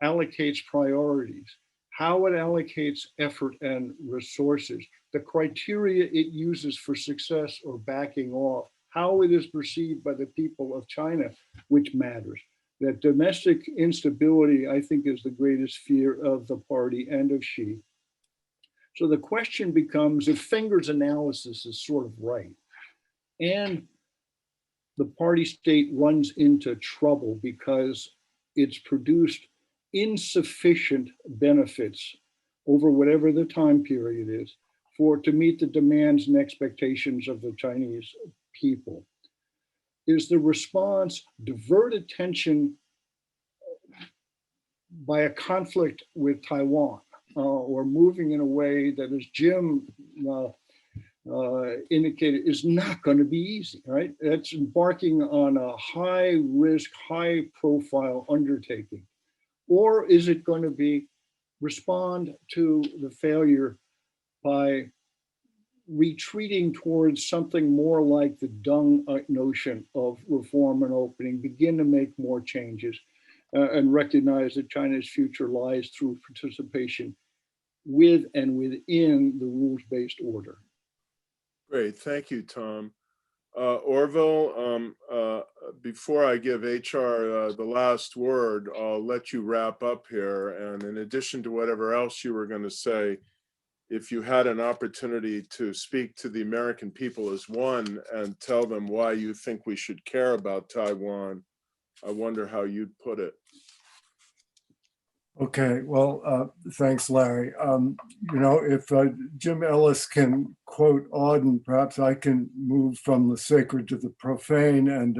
allocates priorities, how it allocates effort and resources, the criteria it uses for success or backing off, how it is perceived by the people of China, which matters. That domestic instability, I think, is the greatest fear of the party and of Xi. So the question becomes, if Fingar's analysis is sort of right, and the party state runs into trouble because it's produced insufficient benefits over whatever the time period is to meet the demands and expectations of the Chinese people. Is the response divert attention by a conflict with Taiwan, or moving in a way that, as Jim indicated, is not going to be easy, right? That's embarking on a high risk, high profile undertaking. Or is it going to be respond to the failure by retreating towards something more like the Deng notion of reform and opening, begin to make more changes, and recognize that China's future lies through participation with and within the rules-based order? Great, thank you, Tom. Orville, before I give HR the last word, I'll let you wrap up here. And in addition to whatever else you were going to say, if you had an opportunity to speak to the American people as one and tell them why you think we should care about Taiwan, I wonder how you'd put it. Okay, well, thanks, Larry. If Jim Ellis can quote Auden, perhaps I can move from the sacred to the profane and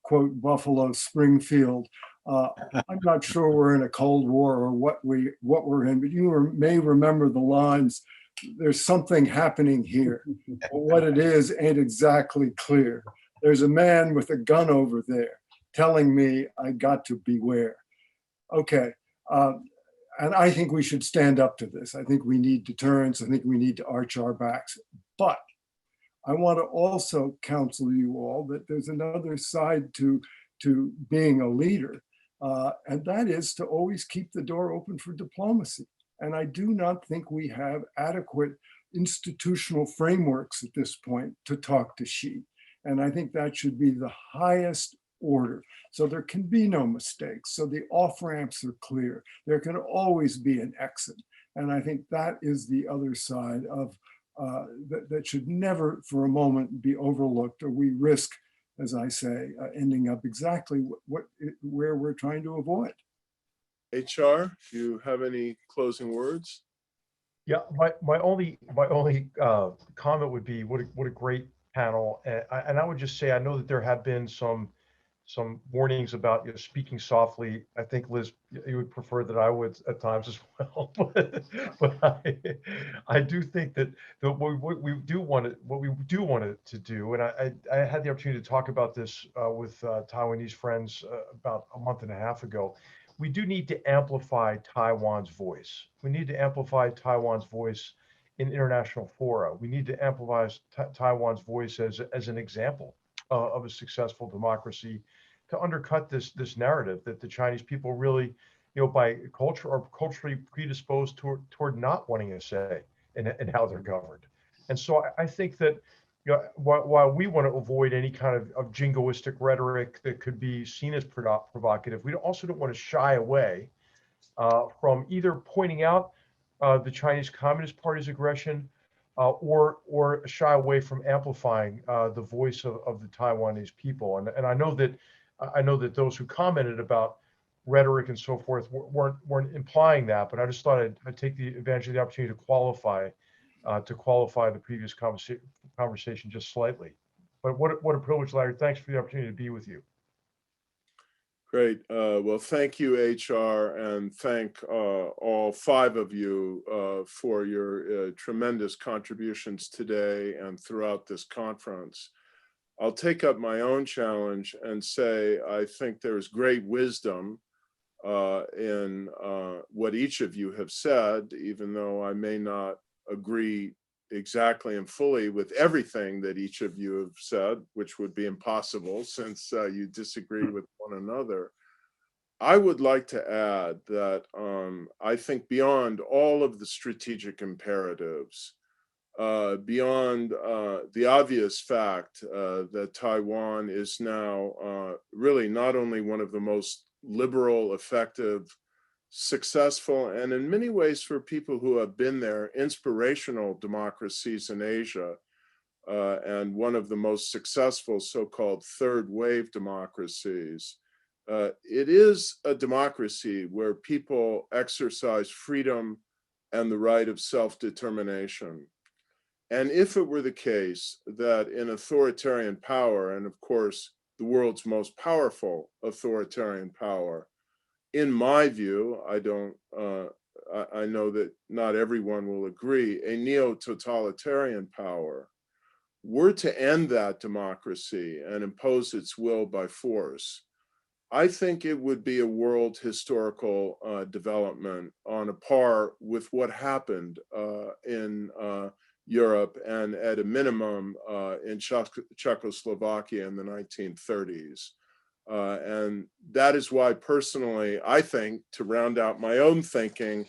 quote Buffalo Springfield. I'm not sure we're in a Cold War or what we're in, but you may remember the lines, "There's something happening here. What it is ain't exactly clear. There's a man with a gun over there telling me I got to beware." Okay. And I think we should stand up to this. I think we need deterrence. I think we need to arch our backs. But I want to also counsel you all that there's another side to being a leader, and that is to always keep the door open for diplomacy. And I do not think we have adequate institutional frameworks at this point to talk to Xi. And I think that should be the highest order. So there can be no mistakes. So the off-ramps are clear. There can always be an exit. And I think that is the other side of that should never for a moment be overlooked, or we risk, as I say, ending up exactly where we're trying to avoid. HR, do you have any closing words? Yeah, my only comment would be what a great panel, and I would just say I know that there have been some warnings about speaking softly. I think, Liz, you would prefer that I would at times as well, but I do think that what we do want it to do, and I had the opportunity to talk about this with Taiwanese friends about a month and a half ago. We do need to amplify Taiwan's voice. We need to amplify Taiwan's voice in international fora. We need to amplify Taiwan's voice as an example of a successful democracy, to undercut this narrative that the Chinese people really, by culture or culturally predisposed toward not wanting a say in how they're governed. And so I think that while we want to avoid any kind of jingoistic rhetoric that could be seen as provocative, we also don't want to shy away from either pointing out the Chinese Communist Party's aggression, or shy away from amplifying the voice of the Taiwanese people. And I know that those who commented about rhetoric and so forth weren't implying that, but I just thought I'd take the advantage of the opportunity to qualify to qualify the previous conversation just slightly. But what a privilege, Larry. Thanks for the opportunity to be with you. Great. Well, thank you, HR, and thank all 5 of you for your tremendous contributions today and throughout this conference. I'll take up my own challenge and say I think there's great wisdom in what each of you have said, even though I may not agree exactly and fully with everything that each of you have said, which would be impossible since you disagree with one another. I would like to add that I think beyond all of the strategic imperatives, beyond the obvious fact that Taiwan is now really not only one of the most liberal, effective, successful, and in many ways for people who have been there, inspirational democracies in Asia, and one of the most successful so-called third wave democracies. It is a democracy where people exercise freedom and the right of self-determination. And if it were the case that in authoritarian power, and of course, the world's most powerful authoritarian power, in my view, I know that not everyone will agree, a neo-totalitarian power were to end that democracy and impose its will by force, I think it would be a world historical development on a par with what happened in Europe and at a minimum in Czechoslovakia in the 1930s. And that is why personally, I think, to round out my own thinking,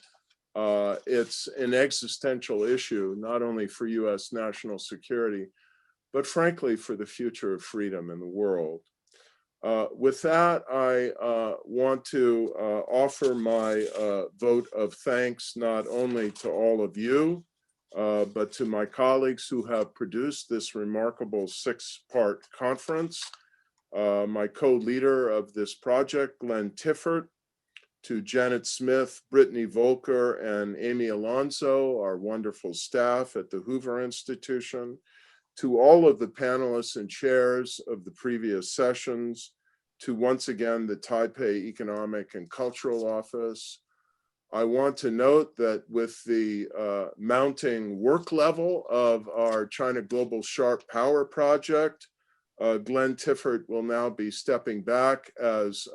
it's an existential issue, not only for US national security, but frankly, for the future of freedom in the world. With that, I want to offer my vote of thanks not only to all of you, but to my colleagues who have produced this remarkable 6-part conference, my co-leader of this project, Glenn Tiffert, to Janet Smith, Brittany Volker, and Amy Alonso, our wonderful staff at the Hoover Institution, to all of the panelists and chairs of the previous sessions, to once again the Taipei Economic and Cultural Office. I want to note that with the mounting work level of our China Global Sharp Power Project, Glenn Tiffert will now be stepping back as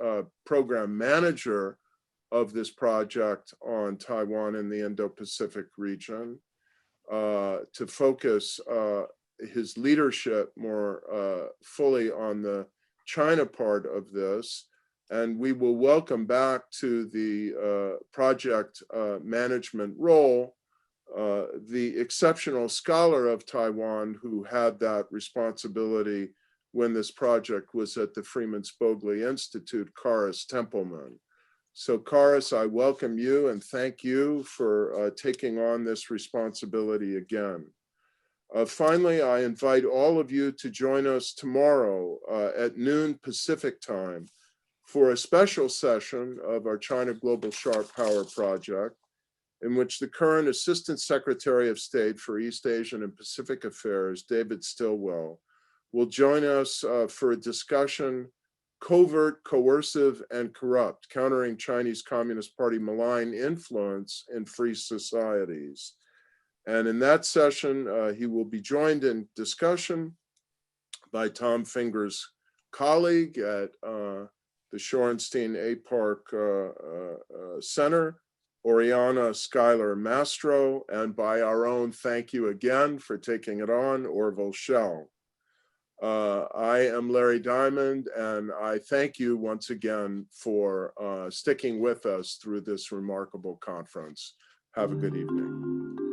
program manager of this project on Taiwan and the Indo-Pacific region to focus his leadership more fully on the China part of this. And we will welcome back to the project management role the exceptional scholar of Taiwan who had that responsibility when this project was at the Freeman Spogli Institute, Karis Templeman. So Karis, I welcome you and thank you for taking on this responsibility again. Finally, I invite all of you to join us tomorrow at noon Pacific time for a special session of our China Global Sharp Power Project, in which the current Assistant Secretary of State for East Asian and Pacific Affairs, David Stilwell, will join us for a discussion, Covert, Coercive, and Corrupt, Countering Chinese Communist Party Malign Influence in Free Societies. And in that session, he will be joined in discussion by Tom Fingar's colleague at the Shorenstein A. Park Center, Oriana Schuyler Mastro, and by our own thank you again for taking it on, Orville Schell. I am Larry Diamond, and I thank you once again for sticking with us through this remarkable conference. Have a good evening.